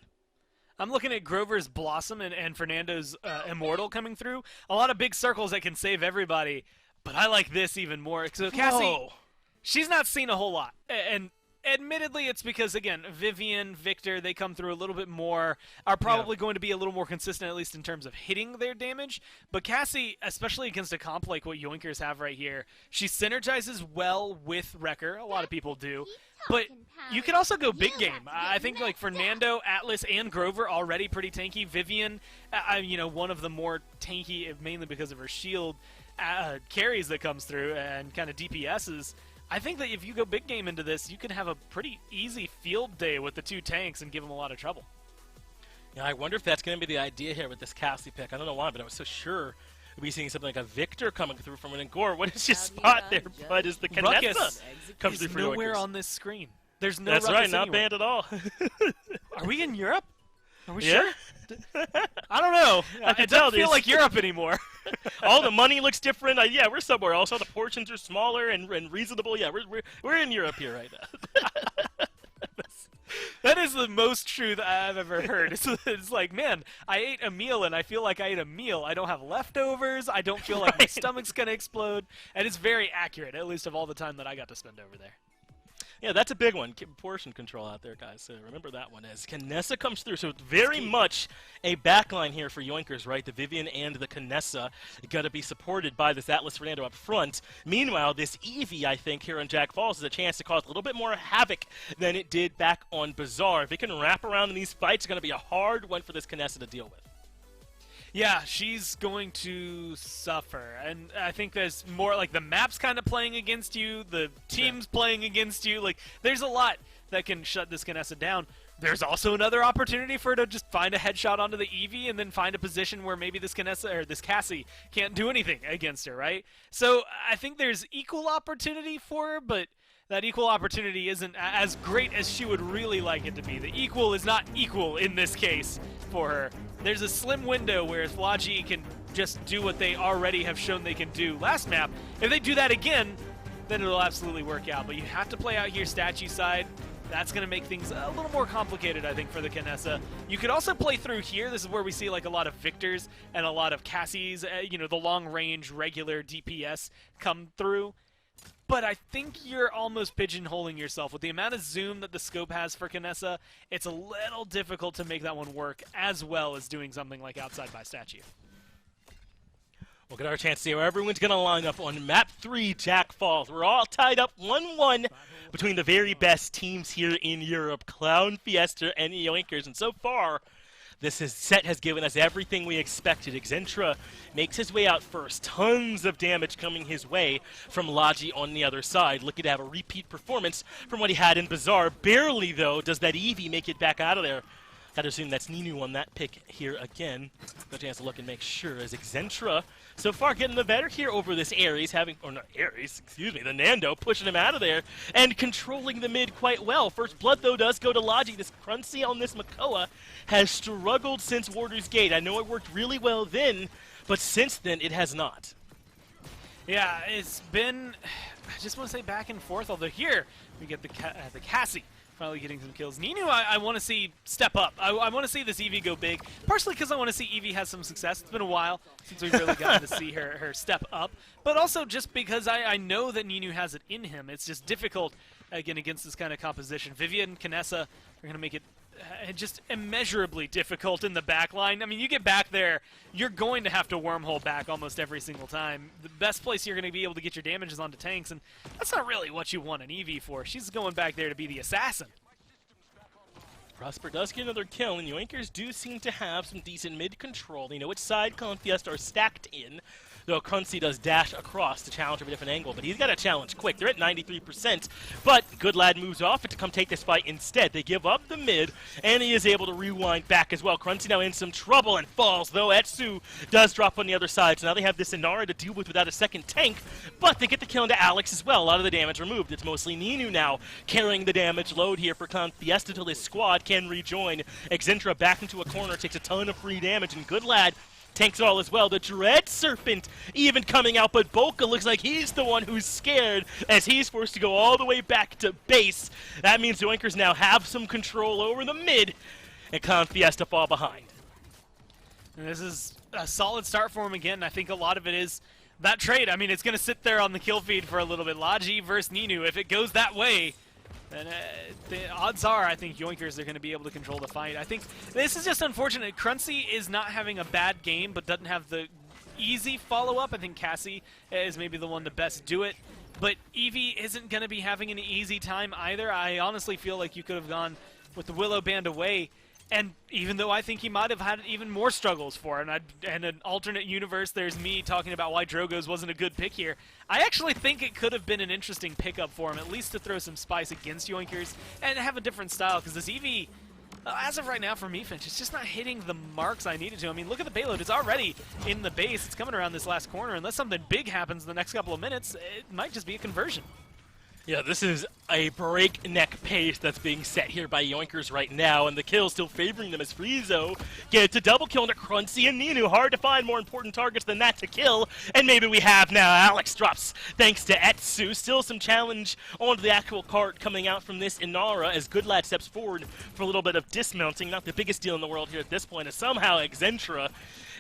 I'm looking at Grover's Blossom and Fernando's Immortal coming through. A lot of big circles that can save everybody, but I like this even more. So Cassie, she's not seen a whole lot. And admittedly, it's because, again, Vivian, Victor, they come through a little bit more, are probably going to be a little more consistent, at least in terms of hitting their damage. But Cassie, especially against a comp like what Yoinkers have right here, she synergizes well with Wrecker. A lot of people do. But you can also go big game. I think like Fernando, Atlas, and Grover already pretty tanky. Vivian, one of the more tanky, mainly because of her shield, carries that comes through and kind of DPSs. I think that if you go big game into this, you can have a pretty easy field day with the 2 tanks and give them a lot of trouble. Yeah, I wonder if that's going to be the idea here with this Cassie pick. I don't know why, but I was so sure we'd be seeing something like a Victor coming through from an Angor. What is your spot there, bud? Is the Canessa comes through for nowhere Yoinkers. On this screen. There's no That's Ruckus right, not anywhere. banned at all. Are we in Europe? Are we Yeah? sure? I don't know. It doesn't feel like Europe anymore. All the money looks different. Yeah, we're somewhere else. All the portions are smaller and reasonable. Yeah, we're in Europe here right now. That is the most true that I've ever heard. It's like, man, I ate a meal and I feel like I ate a meal. I don't have leftovers. I don't feel like my stomach's going to explode. And it's very accurate, at least of all the time that I got to spend over there. Yeah, that's a big one. Keep portion control out there, guys. So remember that one as Canessa comes through. So it's very much a backline here for Yoinkers, right? The Vivian and the Canessa got to be supported by this Atlas Fernando up front. Meanwhile, this Eevee, I think, here on Jag Falls is a chance to cause a little bit more havoc than it did back on Bazaar. If it can wrap around in these fights, it's going to be a hard one for this Canessa to deal with. Yeah, she's going to suffer. And I think there's more like the map's kind of playing against you, the team's playing against you. Like, there's a lot that can shut this Canessa down. There's also another opportunity for her to just find a headshot onto the Eevee and then find a position where maybe this Cassie can't do anything against her, right? So I think there's equal opportunity for her, but that equal opportunity isn't as great as she would really like it to be. The equal is not equal in this case for her. There's a slim window where if Logi can just do what they already have shown they can do last map, if they do that again, then it'll absolutely work out. But you have to play out here statue side. That's going to make things a little more complicated, I think, for the Kinessa. You could also play through here. This is where we see like a lot of Victors and a lot of Cassies, the long-range regular DPS come through. But I think you're almost pigeonholing yourself. With the amount of zoom that the scope has for Kinessa, it's a little difficult to make that one work as well as doing something like outside by statue. We'll get our chance to see where everyone's going to line up on Map 3, Jag Falls. We're all tied up 1-1 between the very best teams here in Europe, Clownfiesta and Yoinkers. And so far, this set has given us everything we expected. Xentra makes his way out first. Tons of damage coming his way from Logi on the other side. Looking to have a repeat performance from what he had in Bazaar. Barely, though, does that Eevee make it back out of there. Gotta assume that's Ninu on that pick here again. No chance to look and make sure as Xentra so far getting the better here over this Ares, the Nando pushing him out of there and controlling the mid quite well. First blood though does go to Logi. This Cruncy on this Makoa has struggled since Warder's Gate. I know it worked really well then, but since then it has not. Yeah, it's been, I just want to say back and forth, although here we get the Cassie. Finally getting some kills. Ninu, I want to see step up. I want to see this Eevee go big, partially because I want to see Eevee has some success. It's been a while since we've really gotten to see her step up, but also just because I know that Ninu has it in him. It's just difficult, again, against this kind of composition. Vivian and Kinessa are going to make it just immeasurably difficult in the back line. I mean, you get back there, you're going to have to wormhole back almost every single time. The best place you're going to be able to get your damages onto tanks, and that's not really what you want an Eevee for. She's going back there to be the assassin. Prosper does get another kill, and Yoinkers do seem to have some decent mid-control. They know which side Clownfiesta are stacked in, though Cruncy does dash across to challenge from a different angle, but he's got to challenge quick. They're at 93%, but Good Lad moves off to come take this fight instead. They give up the mid, and he is able to rewind back as well. Cruncy now in some trouble and falls, though Etsu does drop on the other side, so now they have this Inara to deal with without a second tank, but they get the kill into Alex as well. A lot of the damage removed. It's mostly Ninu now carrying the damage load here for Clownfiesta until his squad can rejoin. Xentra back into a corner, takes a ton of free damage, and Good Lad tanks it all as well. The Dread Serpent even coming out, but Bolka looks like he's the one who's scared as he's forced to go all the way back to base. That means the Yoinkers now have some control over the mid, and Clownfiesta fall behind. And this is a solid start for him again. I think a lot of it is that trade. I mean, it's going to sit there on the kill feed for a little bit. Logi versus Ninu. If it goes that way, then the odds are, I think Yoinkers are going to be able to control the fight. I think this is just unfortunate. Cruncy is not having a bad game, but doesn't have the easy follow-up. I think Cassie is maybe the one to best do it. But Eevee isn't going to be having an easy time either. I honestly feel like you could have gone with the Willow Band away. And even though I think he might have had even more struggles for it, and an alternate universe, there's me talking about why Drogo's wasn't a good pick here. I actually think it could have been an interesting pickup for him, at least to throw some spice against Yoinkers and have a different style, because this Eevee, as of right now for me, Finch, it's just not hitting the marks I needed to. I mean, look at the payload. It's already in the base. It's coming around this last corner. Unless something big happens in the next couple of minutes, it might just be a conversion. Yeah, this is a breakneck pace that's being set here by Yoinkers right now, and the kill still favoring them as Friezo gets a double kill into Cruncy and Ninu. Hard to find more important targets than that to kill, and maybe we have now. Alex drops thanks to Etsu. Still some challenge onto the actual cart coming out from this Inara as Good Lad steps forward for a little bit of dismounting. Not the biggest deal in the world here at this point, as somehow Xentra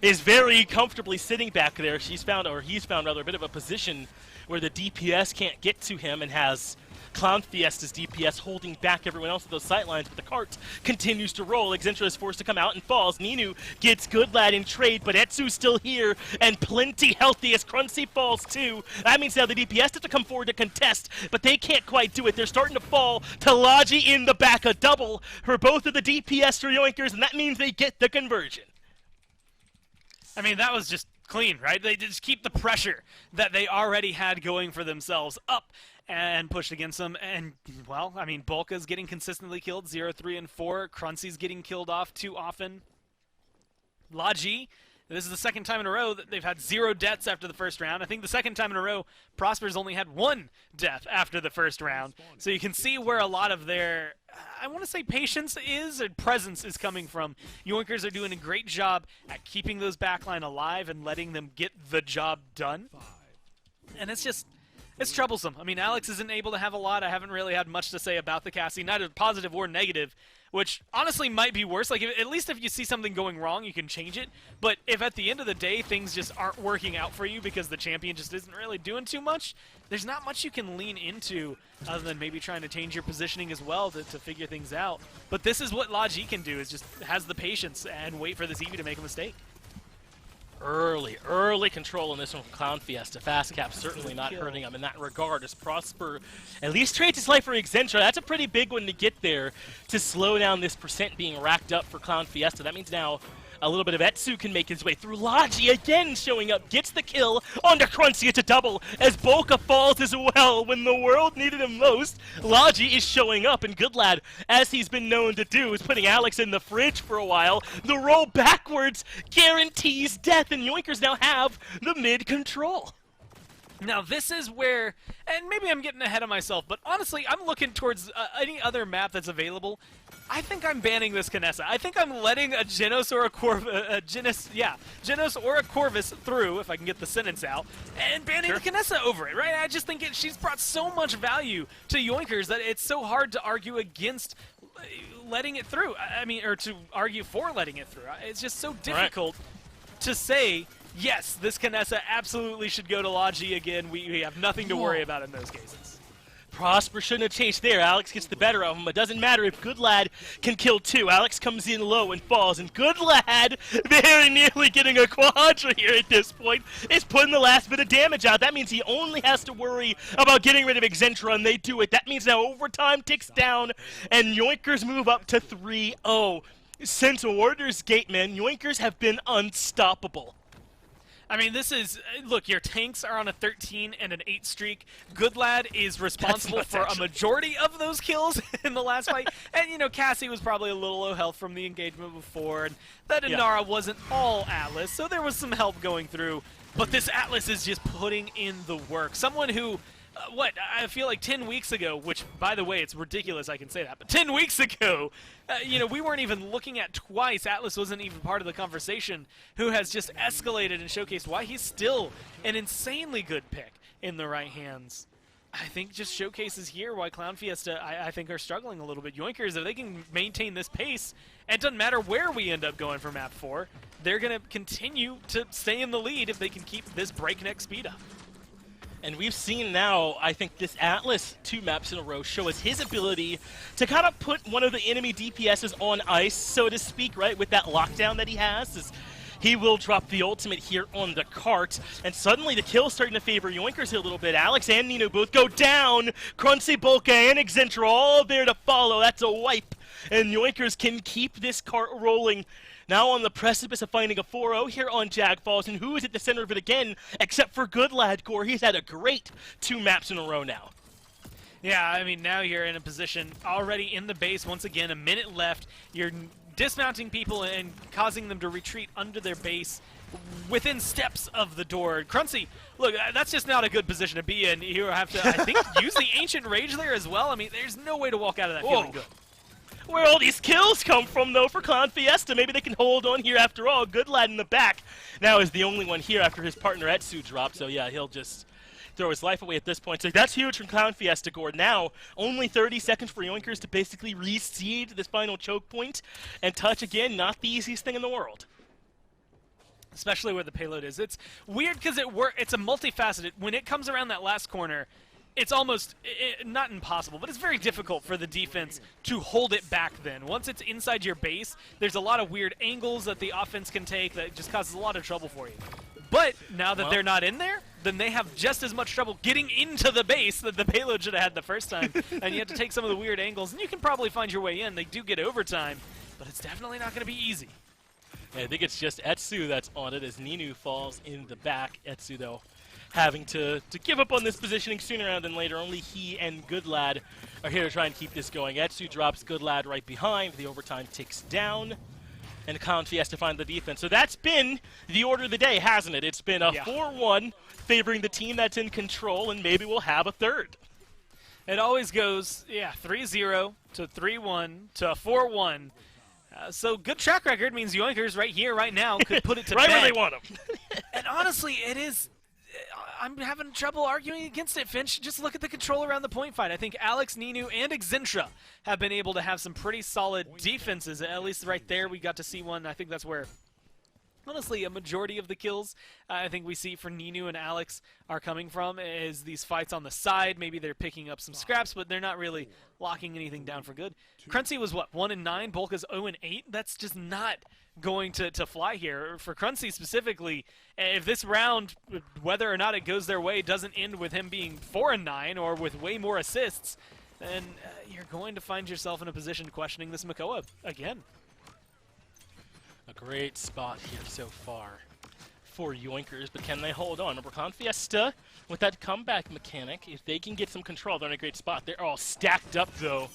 is very comfortably sitting back there. He's found a bit of a position where the DPS can't get to him and has Clownfiesta's DPS holding back everyone else at those sightlines, but the cart continues to roll. Xentra is forced to come out and falls. Ninu gets Good Lad in trade, but Etsu's still here and plenty healthy as Cruncy falls too. That means now the DPS have to come forward to contest, but they can't quite do it. They're starting to fall to Logi in the back, a double for both of the DPS for Yoinkers, and that means they get the conversion. I mean, that was just clean, right? They just keep the pressure that they already had going for themselves up. and pushed against them. And, well, I mean, Bolka's getting consistently killed, 0, 3, and 4. Cruncy's getting killed off too often. Laji, this is the second time in a row that they've had 0 deaths after the first round. I think the second time in a row, Prosper's only had 1 death after the first round. So you can see where a lot of their, I want to say patience is, or presence is coming from. Yoinkers are doing a great job at keeping those backline alive and letting them get the job done. And it's just, it's troublesome. I mean, Alex isn't able to have a lot. I haven't really had much to say about the Cassie, neither positive or negative, which honestly might be worse. Like, at least if you see something going wrong, you can change it. But if at the end of the day things just aren't working out for you because the champion just isn't really doing too much, there's not much you can lean into other than maybe trying to change your positioning as well to figure things out. But this is what Laji can do, is just has the patience and wait for this Eevee to make a mistake. Early control in this one from Clownfiesta. Fast cap certainly not hurting him in that regard, as Prosper at least trades his life for Exentra. That's a pretty big one to get there to slow down this percent being racked up for Clownfiesta. That means now a little bit of Etsu can make his way through. Laji again showing up, gets the kill onto Crunchy. It's a double as Bolka falls as well when the world needed him most. Laji is showing up, and Good Lad, as he's been known to do, is putting Alex in the fridge for a while. The roll backwards guarantees death, and Yoinkers now have the mid control. Now this is where, and maybe I'm getting ahead of myself, but honestly, I'm looking towards any other map that's available. I think I'm banning this Kinessa. I think I'm letting a Genos or a Genos or a Corvus through, if I can get the sentence out, and banning the Kinessa over it, right? I just think she's brought so much value to Yoinkers that it's so hard to argue against letting it through. I mean, or to argue for letting it through. It's just so difficult to say, yes, this Kinessa absolutely should go to Laji again. We have nothing to worry about in those cases. Prosper shouldn't have chased there. Alex gets the better of him. It doesn't matter if Good Lad can kill 2. Alex comes in low and falls, and Good Lad, very nearly getting a quadra here at this point, is putting the last bit of damage out. That means he only has to worry about getting rid of Exentra, and they do it. That means now overtime ticks down, and Yoinkers move up to 3-0. Since Order's Gate, man, Yoinkers have been unstoppable. I mean, this is, look, your tanks are on a 13 and an 8 streak. Good Lad is responsible for a majority of those kills in the last fight. And, you know, Cassie was probably a little low health from the engagement before. And that Inara wasn't all Atlas, so there was some help going through. But this Atlas is just putting in the work. Someone who, I feel like 10 weeks ago, which, by the way, it's ridiculous I can say that, but 10 weeks ago, you know, we weren't even looking at twice. Atlas wasn't even part of the conversation, who has just escalated and showcased why he's still an insanely good pick in the right hands. I think just showcases here why Clownfiesta, I think, are struggling a little bit. Yoinkers, if they can maintain this pace, and it doesn't matter where we end up going for map 4, they're going to continue to stay in the lead if they can keep this breakneck speed up. And we've seen now, I think, this Atlas 2 maps in a row show us his ability to kind of put one of the enemy DPSs on ice, so to speak, right, with that lockdown that he has. He will drop the ultimate here on the cart, and suddenly the kill's starting to favor Yoinkers here a little bit. Alex and Nino both go down. Crunchy, Bolka, and Exentra all there to follow. That's a wipe, and Yoinkers can keep this cart rolling. Now on the precipice of finding a 4-0 here on Jag Falls, and who is at the center of it again, except for Good Lad Core. He's had a great 2 maps in a row now. Yeah, I mean, now you're in a position already in the base. Once again, a minute left. You're dismounting people and causing them to retreat under their base within steps of the door. Crunchy, look, that's just not a good position to be in. You have to, I think, use the Ancient Rage there as well. I mean, there's no way to walk out of that feeling good. Where all these kills come from, though, for Clownfiesta. Maybe they can hold on here after all. Good Lad in the back now is the only one here after his partner Etsu dropped. So, yeah, he'll just throw his life away at this point. So that's huge from Clownfiesta, Gord. Now, only 30 seconds for Yoinkers to basically reseed this final choke point. And touch, again, not the easiest thing in the world. Especially where the payload is. It's weird because it's a multifaceted. When it comes around that last corner, it's almost, not impossible, but it's very difficult for the defense to hold it back then. Once it's inside your base, there's a lot of weird angles that the offense can take that just causes a lot of trouble for you. But now that they're not in there, then they have just as much trouble getting into the base that the payload should have had the first time. And you have to take some of the weird angles, and you can probably find your way in. They do get overtime, but it's definitely not going to be easy. Yeah, I think it's just Etsu that's on it as Ninu falls in the back. Etsu, though, having to give up on this positioning sooner rather than later. Only he and Goodlad are here to try and keep this going. Etsu drops Goodlad right behind. The overtime ticks down. And Clownfiesta to find the defense. So that's been the order of the day, hasn't it? It's been a 4-1 favoring the team that's in control, and maybe we'll have a third. It always goes, 3-0 to 3-1 to 4-1. So good track record means Yoinkers right here, right now, could put it to right bed. where they want them. And honestly, it is... I'm having trouble arguing against it, Finch. Just look at the control around the point fight. I think Alex, Ninu, and Exentra have been able to have some pretty solid defenses. At least right there, we got to see one. I think that's where, honestly, a majority of the kills I think we see for Ninu and Alex are coming from is these fights on the side. Maybe they're picking up some scraps, but they're not really locking anything down for good. Cruncy was, what, 1-9? Bolka's 0-8? That's just not going to fly here. For Cruncy specifically, if this round, whether or not it goes their way, doesn't end with him being 4-9 or with way more assists, then you're going to find yourself in a position questioning this Makoa again. A great spot here so far for Yoinkers, but can they hold on? Remember, Clownfiesta, with that comeback mechanic, if they can get some control, they're in a great spot. They're all stacked up, though,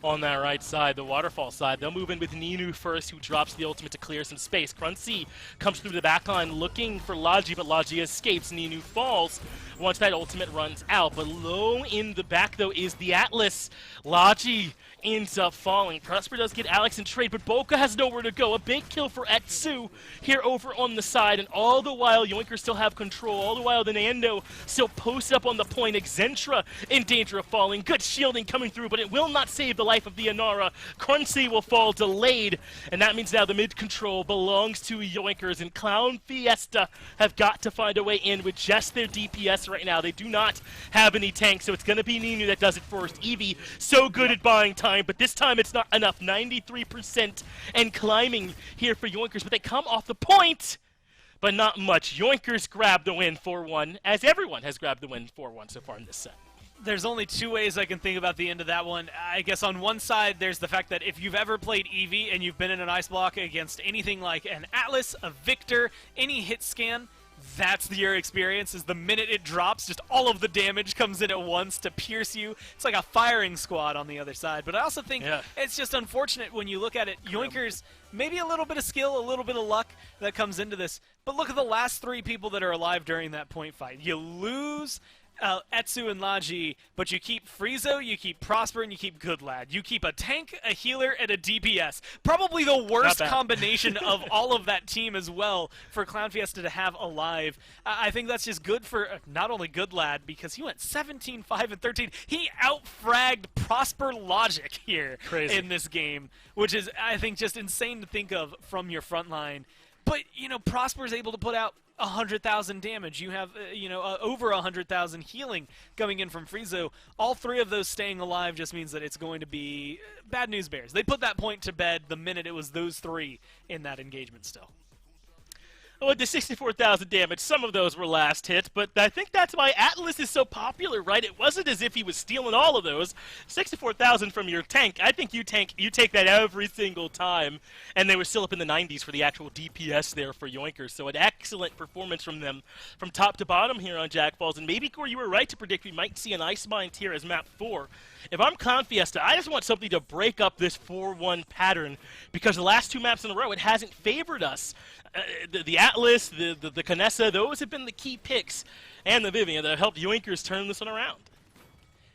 on that right side, the waterfall side. They'll move in with Ninu first, who drops the ultimate to clear some space. Cruncy comes through the backline looking for Logi, but Logi escapes. Ninu falls once that ultimate runs out. But low in the back, though, is the Atlas. Logi ends up falling. Prosper does get Alex in trade, but Boca has nowhere to go. A big kill for Etsu here over on the side, and all the while, Yoinkers still have control. All the while, the Nando still posts up on the point. Exentra in danger of falling. Good shielding coming through, but it will not save the life of the Inara. Cruncy will fall delayed, and that means now the mid-control belongs to Yoinkers, and Clownfiesta have got to find a way in with just their DPS right now. They do not have any tanks, so it's going to be Ninu that does it first. Eevee, so good at buying time, but this time it's not enough. 93% and climbing here for Yoinkers, but they come off the point, but not much. Yoinkers grab the win 4-1, as everyone has grabbed the win 4-1 so far in this set. There's only two ways I can think about the end of that one. I guess on one side, there's the fact that if you've ever played Eevee and you've been in an ice block against anything like an Atlas, a Victor, any hit scan, that's your experience, is the minute it drops, just all of the damage comes in at once to pierce you. It's like a firing squad on the other side. But I also think it's just unfortunate when you look at it. Yoinkers, maybe a little bit of skill, a little bit of luck that comes into this. But look at the last three people that are alive during that point fight. You lose Etsu and Logi, but you keep Friezo, you keep Prosper, and you keep Goodlad. You keep a tank, a healer, and a DPS. Probably the worst combination of all of that team as well for Clownfiesta to have alive. I think that's just good for not only Goodlad, because he went 17, 5, and 13. He out-fragged Prosper Logic here in this game, which is, I think, just insane to think of from your front line. But, Prosper's able to put out 100,000 damage. You have, over 100,000 healing coming in from Friezo. All three of those staying alive just means that it's going to be bad news bears. They put that point to bed the minute it was those three in that engagement still. With the 64,000 damage, some of those were last hits, but I think that's why Atlas is so popular, right? It wasn't as if he was stealing all of those. 64,000 from your tank, I think you take that every single time, and they were still up in the 90s for the actual DPS there for Yoinkers, so an excellent performance from them from top to bottom here on Jag Falls, and maybe, Corey, you were right to predict we might see an Ice Mine tier as map 4. If I'm Clownfiesta, I just want something to break up this 4-1 pattern, because the last two maps in a row, it hasn't favored us. The Atlas, the Canessa, those have been the key picks, and the Vivian that have helped Yoinkers turn this one around.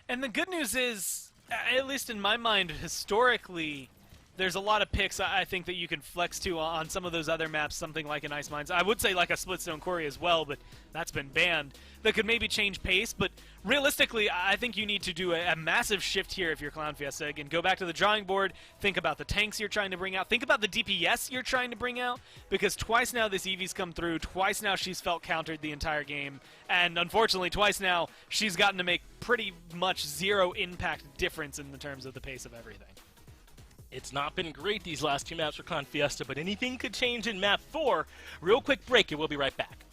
And the good news is, at least in my mind, historically, there's a lot of picks I think that you can flex to on some of those other maps, something like an Ice Mines. I would say like a Splitstone Quarry as well, but that's been banned. That could maybe change pace, but realistically, I think you need to do a massive shift here if you're Clownfiesta. Again, go back to the drawing board, think about the tanks you're trying to bring out, think about the DPS you're trying to bring out, because twice now this Eevee's come through, twice now she's felt countered the entire game, and unfortunately twice now she's gotten to make pretty much zero impact difference in the terms of the pace of everything. It's not been great these last two maps for Clownfiesta, but anything could change in map 4. Real quick break, and we'll be right back.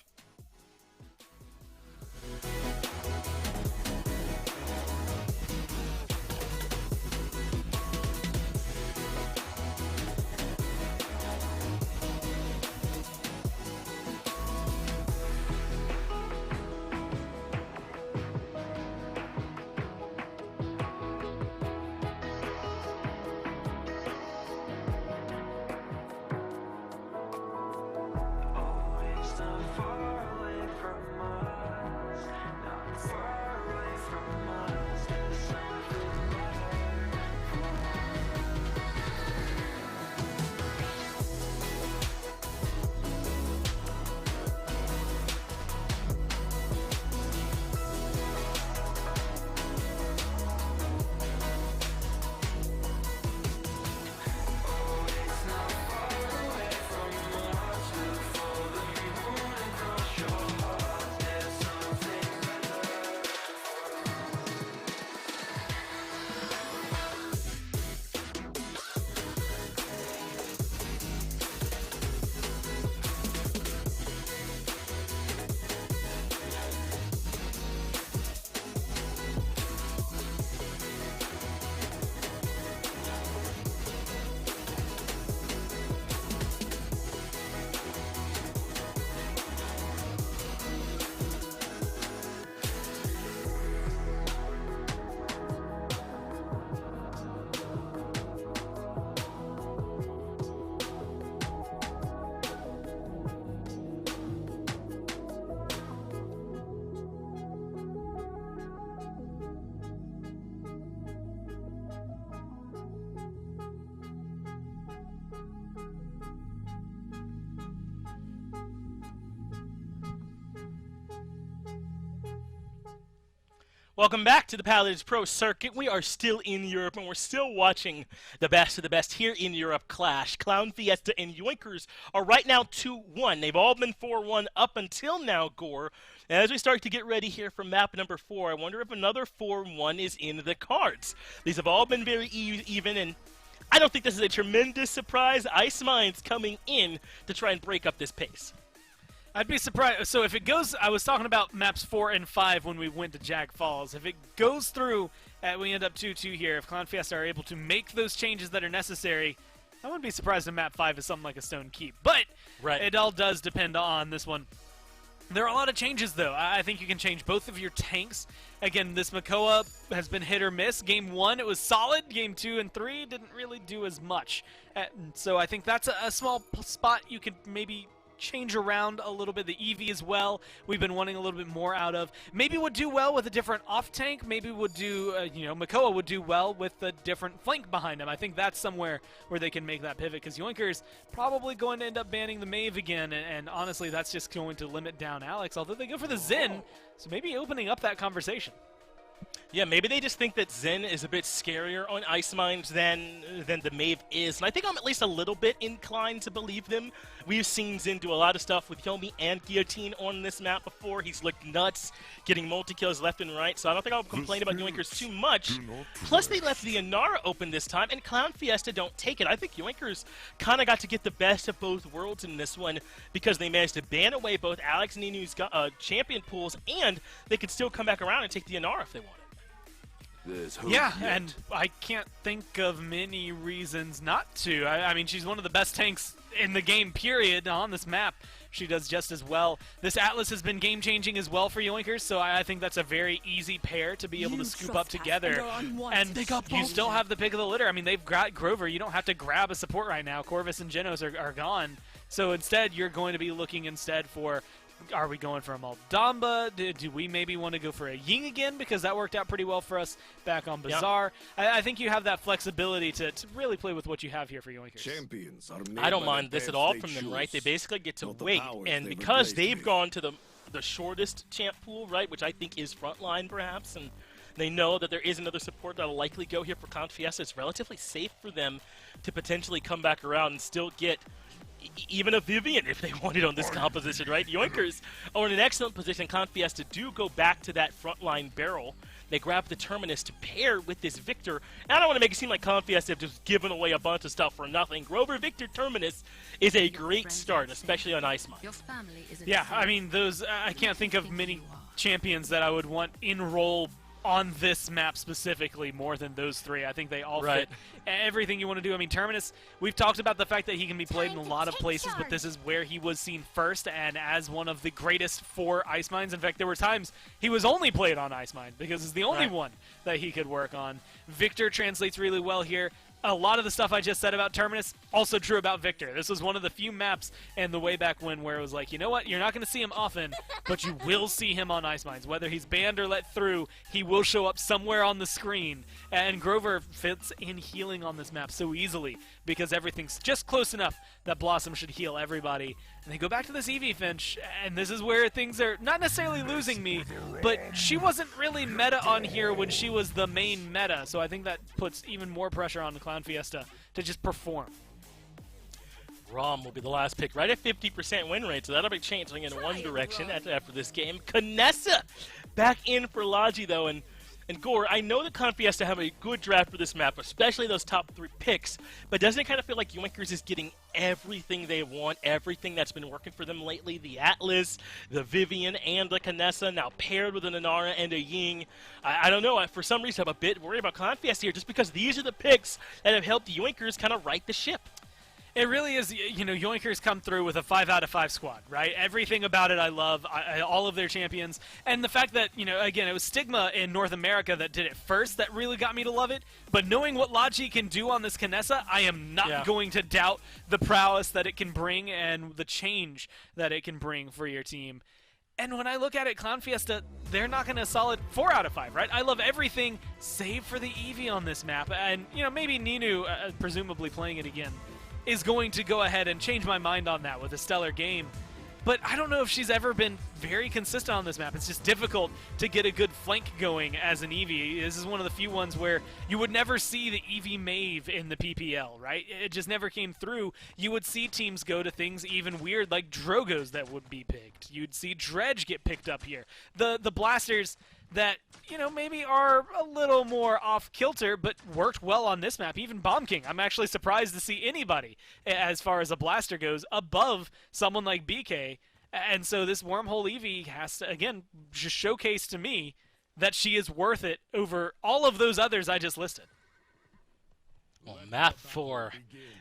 Welcome back to the Paladins Pro Circuit. We are still in Europe, and we're still watching the best of the best here in Europe clash. Clownfiesta and Yoinkers are right now 2-1. They've all been 4-1 up until now, Gore. And as we start to get ready here for map number 4, I wonder if another 4-1 is in the cards. These have all been very even, and I don't think this is a tremendous surprise. Ice Mine's coming in to try and break up this pace. I'd be surprised. So if it goes, I was talking about maps 4 and 5 when we went to Jag Falls. If it goes through, we end up 2-2 here. If Clownfiesta are able to make those changes that are necessary, I wouldn't be surprised if map 5 is something like a Stone Keep. But it all does depend on this one. There are a lot of changes, though. I think you can change both of your tanks. Again, this Makoa has been hit or miss. Game 1, it was solid. Game 2 and 3 didn't really do as much. So I think that's a small spot you could maybe change around a little bit. The EV as well, we've been wanting a little bit more out of. Maybe would do well with a different off tank. Maybe would do, Makoa would do well with a different flank behind him. I think that's somewhere where they can make that pivot, because Yoinkers probably going to end up banning the Maeve again, and honestly, that's just going to limit down Alex, although they go for the Zen, so maybe opening up that conversation. Yeah, maybe they just think that Zen is a bit scarier on Ice Mines than the Maeve is, and I think I'm at least a little bit inclined to believe them. We've seen Zen do a lot of stuff with Yomi and Guillotine on this map before. He's looked nuts, getting multi-kills left and right, so I don't think I'll complain about Yoinkers too much. Plus, they left the Inara open this time, and Clownfiesta don't take it. I think Yoinkers kind of got to get the best of both worlds in this one, because they managed to ban away both Alex and Ninu's champion pools, and they could still come back around and take the Inara if they wanted. Yeah, and I can't think of many reasons not to. I mean, she's one of the best tanks in the game, period, on this map. She does just as well. This Atlas has been game-changing as well for Yoinkers, so I think that's a very easy pair to be able to scoop up together. And you still have the pick of the litter. I mean, they've got Grover. You don't have to grab a support right now. Corvus and Genos are gone. So instead, you're going to be looking instead for, are we going for a Moldamba? Do we maybe want to go for a Ying again? Because that worked out pretty well for us back on Bazaar. Yep. I think you have that flexibility to really play with what you have here for Yoinkers. I don't mind this at all from them, right? They basically get to wait, and because they've gone to the shortest champ pool, right, which I think is frontline perhaps, and they know that there is another support that will likely go here for Clownfiesta, it's relatively safe for them to potentially come back around and still get even a Vivian if they wanted on this composition, right? Yoinkers are in an excellent position. Clownfiesta do go back to that frontline barrel. They grab the Terminus to pair with this Victor. And I don't want to make it seem like Clownfiesta have just given away a bunch of stuff for nothing. Grover Victor Terminus is a great start, especially on Ice Mine. Yeah, I mean, those I can't think of many champions that I would want in role on this map specifically more than those three. I think they all fit everything you want to do. I mean, Terminus, we've talked about the fact that he can be played in a lot of places, but this is where he was seen first and as one of the greatest for Ice Mines. In fact, there were times he was only played on Ice Mine because it's the only one that he could work on. Victor translates really well here. A lot of the stuff I just said about Terminus, also true about Victor. This was one of the few maps in the way back when where it was like, you know what, you're not going to see him often, but you will see him on Ice Mines. Whether he's banned or let through, he will show up somewhere on the screen. And Grover fits in healing on this map so easily because everything's just close enough that Blossom should heal everybody. And they go back to this Eevee Finch, and this is where things are not necessarily losing me, but she wasn't really meta on here when she was the main meta, so I think that puts even more pressure on the Clownfiesta to just perform. Rom will be the last pick, right at 50% win rate, so that'll be changing in one direction after this game. Knessa back in for Logi, though, and Gore, I know that Clownfiesta have a good draft for this map, especially those top 3 picks, but doesn't it kind of feel like Yoinkers is getting everything they want, everything that's been working for them lately? The Atlas, the Vivian, and the Knessa, now paired with an Inara and a Ying. I don't know, for some reason I'm a bit worried about Clownfiesta here, just because these are the picks that have helped Yoinkers kind of right the ship. It really is, you know, Yoinkers come through with a 5 out of 5 squad, right? Everything about it I love, all of their champions. And the fact that, you know, again, it was Stigma in North America that did it first that really got me to love it. But knowing what Logi can do on this Knessa, I am not going to doubt the prowess that it can bring and the change that it can bring for your team. And when I look at it, Clownfiesta, they're knocking a solid 4 out of 5, right? I love everything save for the Eevee on this map. And, you know, maybe Ninu, presumably playing it again, is going to go ahead and change my mind on that with a stellar game. but I don't know if she's ever been very consistent on this map. It's just difficult to get a good flank going as an Eevee. This is one of the few ones where you would never see the Eevee Mave in the PPL, right? It just never came through. You would see teams go to things even weird like Drogos that would be picked. You'd see Dredge get picked up here. The blasters that, you know, maybe are a little more off-kilter, but worked well on this map. Even Bomb King, I'm actually surprised to see anybody, as far as a blaster goes, above someone like BK. And so this Wormhole Eevee has to, again, just showcase to me that she is worth it over all of those others I just listed. Well, map 4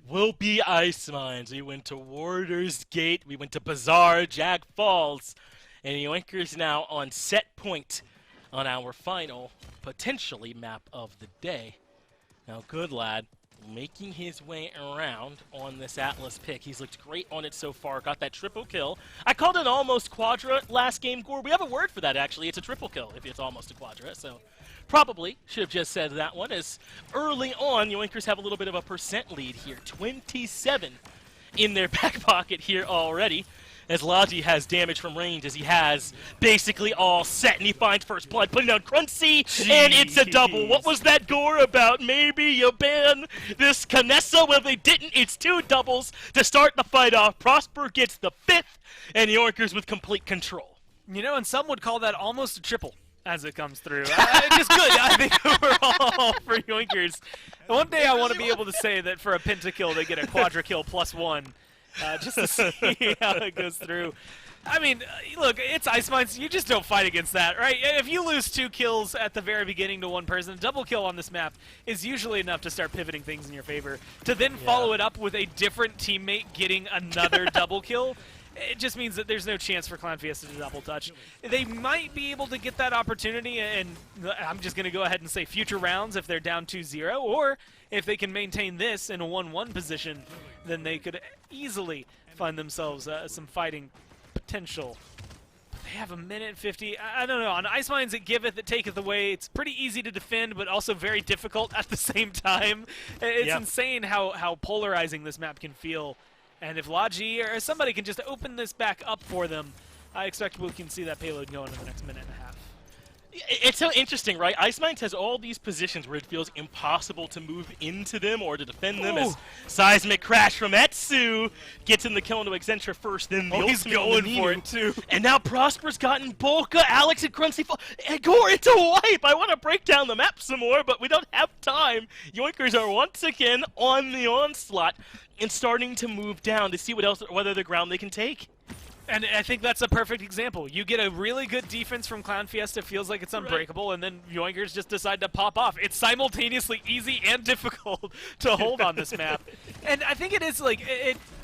will be Ice Mines. We went to Warder's Gate, we went to Bazaar, Jag Falls, and Yoinkers now on set point on our final, potentially, map of the day. Now, Good Lad making his way around on this Atlas pick. He's looked great on it so far. Got that triple kill. I called it almost quadra last game, Gore. We have a word for that, actually. It's a triple kill if it's almost a quadra, so probably should have just said that one, as early on, Yoinkers have a little bit of a percent lead here. 27 in their back pocket here already, as Logi has damage from range, as he has basically all set, and he finds first blood, putting down Crunchy, and it's a double. What was that, Gore, about maybe you ban this Canessa? Well, they didn't. It's 2 doubles to start the fight off. Prosper gets the 5th, and Yoinkers with complete control. You know, and some would call that almost a triple as it comes through. Just good. I think overall for Yoinkers. One day I want to be able to say that for a pentakill they get a quadra kill +1. Just to see how it goes through. I mean, look, it's Ice Mines. You just don't fight against that, right? If you lose 2 kills at the very beginning to one person, a double kill on this map is usually enough to start pivoting things in your favor. To then follow it up with a different teammate getting another double kill, it just means that there's no chance for Clownfiesta to double touch. They might be able to get that opportunity, and I'm just going to go ahead and say future rounds if they're down 2-0, or if they can maintain this in a 1-1 position, then they could easily find themselves some fighting potential. But they have a minute 50. I don't know. On Ice Mines, it giveth, it taketh away. It's pretty easy to defend, but also very difficult at the same time. It's insane how polarizing this map can feel. And if Logi or somebody can just open this back up for them, I expect we can see that payload going in the next minute and a half. It's so interesting, right? Ice Mines has all these positions where it feels impossible to move into them or to defend them, as Seismic Crash from Etsu gets in the kill into Excentra first, then the ultimate he's going for it too. And now Prosper's gotten Bolka, Alex, and Crunchy. And Gore, it's a wipe! I want to break down the map some more, but we don't have time. Yoinkers are once again on the onslaught and starting to move down to see what other ground they can take. And I think that's a perfect example. You get a really good defense from Clownfiesta, feels like it's unbreakable, and then Yoinkers just decide to pop off. It's simultaneously easy and difficult to hold on this map. And I think it is, like,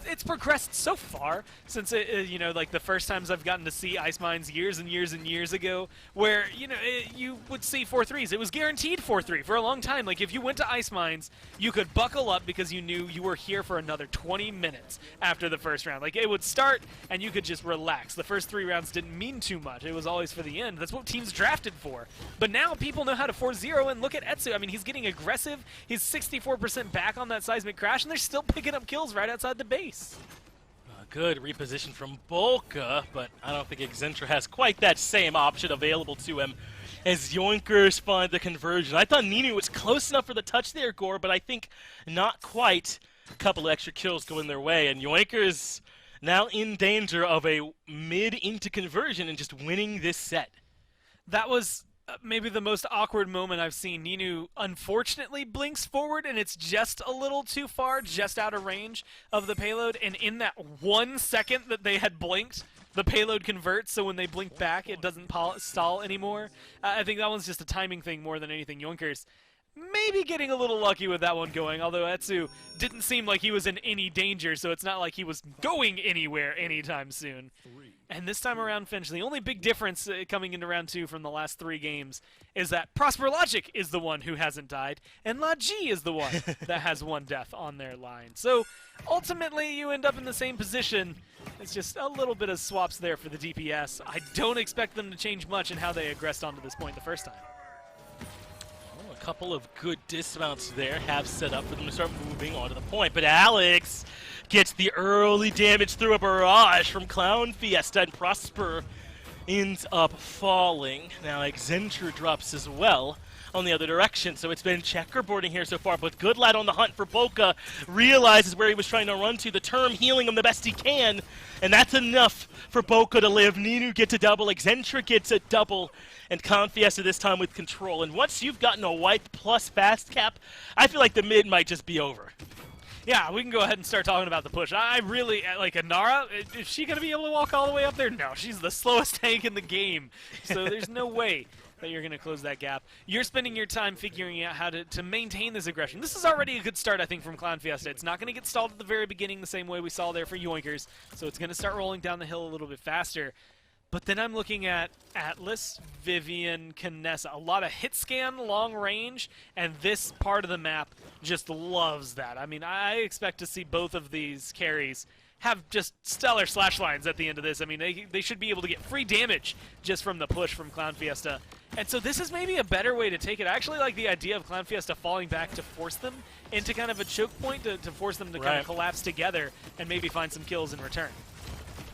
it's progressed so far since, you know, like the first times I've gotten to see Ice Mines years and years and years ago, where, you know, you would see 4-3s. It was guaranteed 4-3 for a long time. Like, if you went to Ice Mines, you could buckle up because you knew you were here for another 20 minutes after the first round. Like, it would start, and you could just relax. The first 3 rounds didn't mean too much. It was always for the end. That's what teams drafted for. But now people know how to 4-0, and look at Etsu. I mean, he's getting aggressive. He's 64% back on that Seismic Crash, and they're still picking up kills right outside the base. Good reposition from Bolka, but I don't think Excentra has quite that same option available to him as Yoinkers find the conversion. I thought Ninu was close enough for the touch there, Gore, but I think not quite. A couple extra kills going their way, and Yoinkers now in danger of a mid into conversion and just winning this set. That was maybe the most awkward moment I've seen. Ninu unfortunately blinks forward, and it's just a little too far, just out of range of the payload. And in that 1 second that they had blinked, the payload converts, so when they blink back, it doesn't stall anymore. I think that one's just a timing thing more than anything. Yoinkers maybe getting a little lucky with that one going, although Etsu didn't seem like he was in any danger, so it's not like he was going anywhere anytime soon. And this time around, Finch, the only big difference coming into round 2 from the last 3 games is that Prosper Logic is the one who hasn't died, and Logi is the one that has 1 death on their line. So ultimately, you end up in the same position. It's just a little bit of swaps there for the DPS. I don't expect them to change much in how they aggressed onto this point the first time. couple of good dismounts there have set up for them to start moving onto the point. But Alex gets the early damage through a barrage from Clownfiesta, and Prosper ends up falling. Now Excentra drops as well on the other direction, so it's been checkerboarding here so far, but Good Lad on the hunt for Boca, realizes where he was trying to run to, the term healing him the best he can, and that's enough for Boca to live. Ninu gets a double, Excentra gets a double, and Clownfiesta this time with control. And once you've gotten a wipe plus fast cap, I feel like the mid might just be over. Yeah, we can go ahead and start talking about the push. I really, like, Anara, is she going to be able to walk all the way up there? No, she's the slowest tank in the game, so there's no way that you're going to close that gap. You're spending your time figuring out how to maintain this aggression. This is already a good start, I think, from Clownfiesta. It's not going to get stalled at the very beginning the same way we saw there for Yoinkers, so it's going to start rolling down the hill a little bit faster. But then I'm looking at Atlas, Vivian, Kinessa. A lot of hit scan, long range, and this part of the map just loves that. I mean, I expect to see both of these carries have just stellar slash lines at the end of this. I mean, they should be able to get free damage just from the push from Clownfiesta. And so this is maybe a better way to take it. I actually like the idea of Clownfiesta falling back to force them into kind of a choke point, to force them to kind of collapse together and maybe find some kills in return.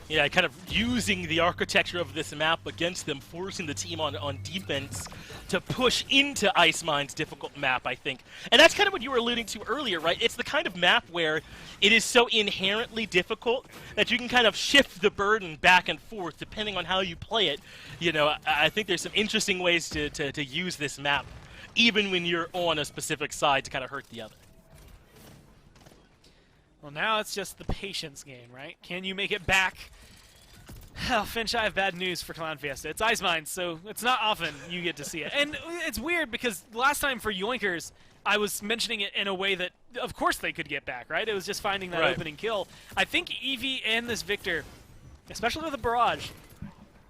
Yeah, kind of using the architecture of this map against them, forcing the team on defense to push into Ice Mine's difficult map, I think. And that's kind of what you were alluding to earlier, right? It's the kind of map where it is so inherently difficult that you can kind of shift the burden back and forth depending on how you play it. You know, I think there's some interesting ways to use this map, even when you're on a specific side, to kind of hurt the other. Well, now it's just the patience game, right? Can you make it back? Oh, Finch, I have bad news for Clownfiesta. It's Ice Mine, so it's not often you get to see it. And it's weird because last time for Yoinkers, I was mentioning it in a way that, of course, they could get back, right? It was just finding that opening kill. I think Eevee and this Victor, especially with a barrage,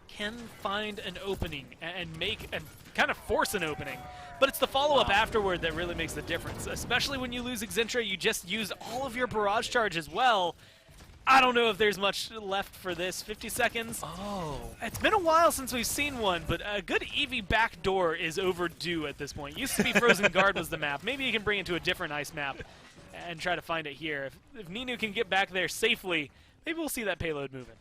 can find an opening and kind of force an opening. But it's the follow-up afterward that really makes the difference. Especially when you lose Excentra, you just use all of your barrage charge as well. I don't know if there's much left for this. 50 seconds. Oh. It's been a while since we've seen one, but a good Eevee backdoor is overdue at this point. Used to be Frozen Guard was the map. Maybe you can bring it to a different ice map and try to find it here. If Ninu can get back there safely, maybe we'll see that payload moving.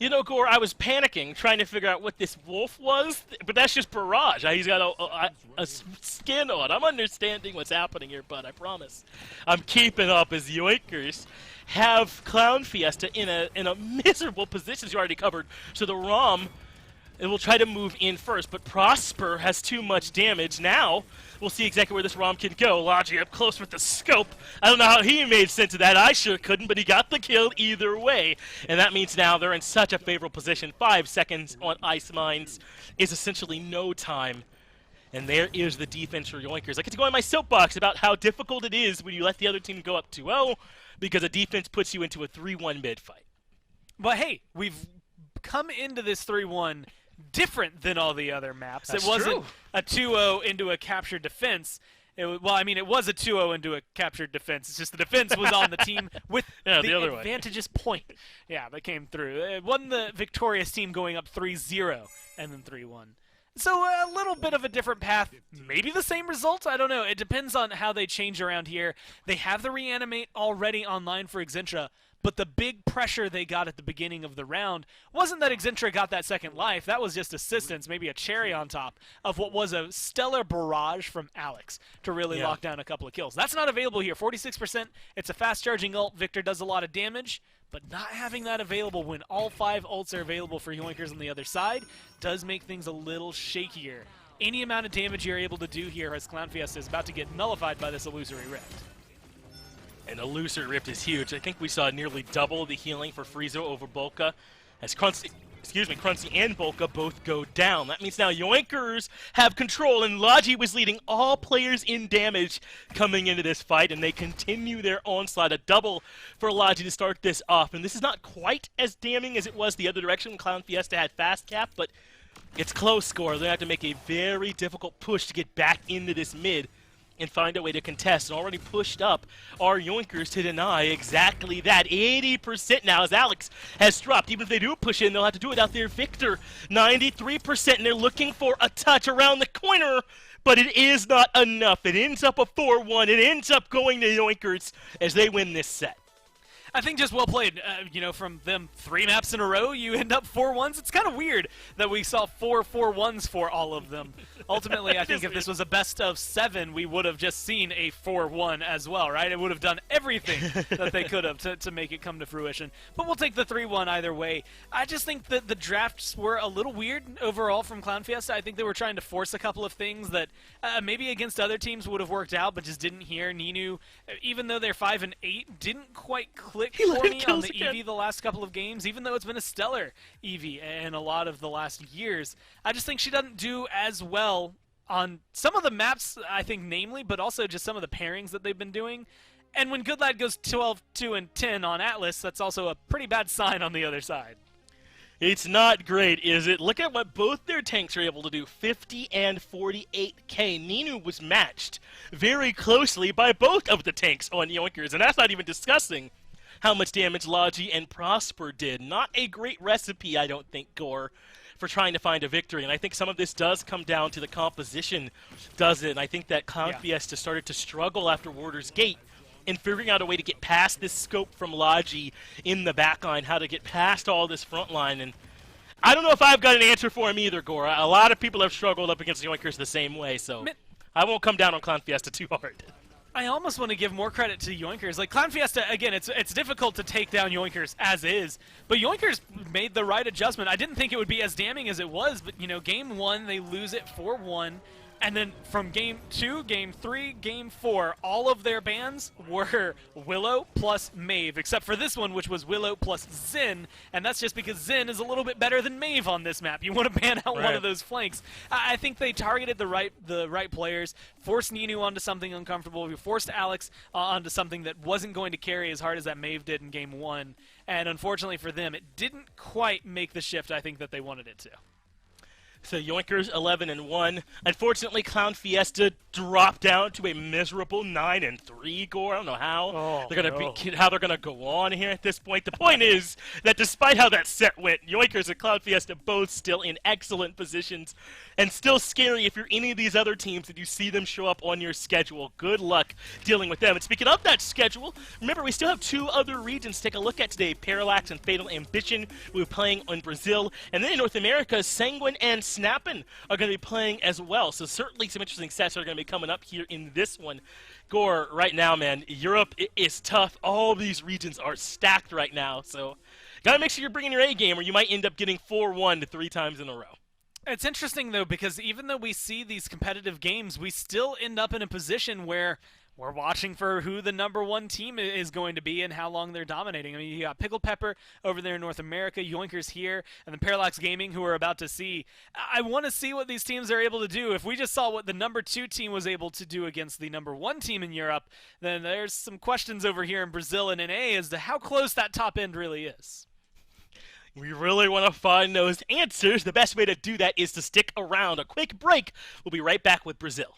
You know, Gore, I was panicking trying to figure out what this wolf was, but that's just barrage. He's got a skin on. I'm understanding what's happening here, bud, I promise. I'm keeping up as Yoinkers have Clownfiesta in a miserable position, as you already covered. So the ROM, it will try to move in first, but Prosper has too much damage. Now, we'll see exactly where this ROM can go. Logi up close with the scope. I don't know how he made sense of that. I sure couldn't, but he got the kill either way. And that means now they're in such a favorable position. 5 seconds on Ice Mines is essentially no time. And there is the defense for Yoinkers. I get to go on my soapbox about how difficult it is when you let the other team go up 2-0, because a defense puts you into a 3-1 mid fight. But hey, we've come into this 3-1 different than all the other maps. That's it wasn't true. a 2-0 into a captured defense. Well, I mean, it was a 2-0 into a captured defense. It's just the defense was on the team with the other advantageous point. Yeah, that came through. It wasn't the victorious team going up 3-0 and then 3-1. So a little bit of a different path, maybe the same result, I don't know. It depends on how they change around here. They have the reanimate already online for Excentra, but the big pressure they got at the beginning of the round wasn't that Excentra got that second life. That was just assistance, maybe a cherry on top of what was a stellar barrage from Alex to really lock down a couple of kills. That's not available here. 46%, it's a fast-charging ult. Victor does a lot of damage. But not having that available when all 5 ults are available for Yoinkers on the other side does make things a little shakier. Any amount of damage you're able to do here as Clownfiesta is about to get nullified by this Illusory Rift. An Illusory Rift is huge. I think we saw nearly double the healing for Friezo over Bolka as Crunchy and Bolka both go down. That means now Yoinkers have control, and Logi was leading all players in damage coming into this fight, and they continue their onslaught. A double for Logi to start this off, and this is not quite as damning as it was the other direction when Clownfiesta had fast cap, but it's close score. They have to make a very difficult push to get back into this mid and find a way to contest. And already pushed up are Yoinkers to deny exactly that. 80% now as Alex has dropped. Even if they do push in, they'll have to do it out there. Victor, 93%, and they're looking for a touch around the corner. but it is not enough. It ends up a 4-1. It ends up going to Yoinkers as they win this set. I think just well played. From them 3 maps in a row, you end up 4-1s. It's kind of weird that we saw 4 4-1s for all of them. Ultimately, I think if this was a best of 7, we would have just seen a 4-1 as well, right? It would have done everything that they could have to make it come to fruition. But we'll take the 3-1 either way. I just think that the drafts were a little weird overall from Clownfiesta. I think they were trying to force a couple of things that maybe against other teams would have worked out, but just didn't here. Ninu, even though they're 5 and 8, didn't quite click for me on the Eevee the last couple of games, even though it's been a stellar Eevee in a lot of the last years. I just think she doesn't do as well on some of the maps, I think namely, but also just some of the pairings that they've been doing. And when Good Lad goes 12, 2, and 10 on Atlas, that's also a pretty bad sign on the other side. It's not great, is it? Look at what both their tanks are able to do, 50 and 48k. Ninu was matched very closely by both of the tanks on Yoinkers, and that's not even discussing how much damage Logi and Prosper did. Not a great recipe, I don't think, Gore, for trying to find a victory. And I think some of this does come down to the composition, doesn't it? And I think that Clownfiesta started to struggle after Warder's Gate in figuring out a way to get past this scope from Logi in the backline, how to get past all this front line. And I don't know if I've got an answer for him either, Gore. A lot of people have struggled up against the Yoinkers the same way, so I won't come down on Clownfiesta too hard. I almost want to give more credit to Yoinkers. Like, Clownfiesta, again, it's difficult to take down Yoinkers as is, but Yoinkers made the right adjustment. I didn't think it would be as damning as it was, but, game 1, they lose it 4-1, and then from game 2, game 3, game 4, all of their bans were Willow plus Maeve, except for this one, which was Willow plus Xin, and that's just because Xin is a little bit better than Maeve on this map. You want to ban out one of those flanks. I think they targeted the right players, forced Ninu onto something uncomfortable, we forced Alex onto something that wasn't going to carry as hard as that Maeve did in game 1, and unfortunately for them, it didn't quite make the shift I think that they wanted it to. So Yoinkers 11 and 1. Unfortunately, Clownfiesta dropped down to a miserable 9 and 3. Gore, I don't know how they're gonna go on here at this point. The point is that despite how that set went, Yoinkers and Clownfiesta both still in excellent positions, and still scary if you're any of these other teams that you see them show up on your schedule. Good luck dealing with them. And speaking of that schedule, remember we still have 2 other regions to take a look at today: Parallax and Fatal Ambition. We're playing on Brazil, and then in North America, Sanguine and Snappin' are going to be playing as well. So certainly some interesting sets are going to be coming up here in this one. Gore, right now, man, Europe is tough. All these regions are stacked right now. So got to make sure you're bringing your A game, or you might end up getting 4-1 3 times in a row. It's interesting, though, because even though we see these competitive games, we still end up in a position where we're watching for who the #1 team is going to be and how long they're dominating. I mean, you got Pickled Pepper over there in North America, Yoinkers here, and then Parallax Gaming, who we're about to see. I want to see what these teams are able to do. If we just saw what the #2 team was able to do against the #1 team in Europe, then there's some questions over here in Brazil and NA as to how close that top end really is. We really want to find those answers. The best way to do that is to stick around. A quick break. We'll be right back with Brazil.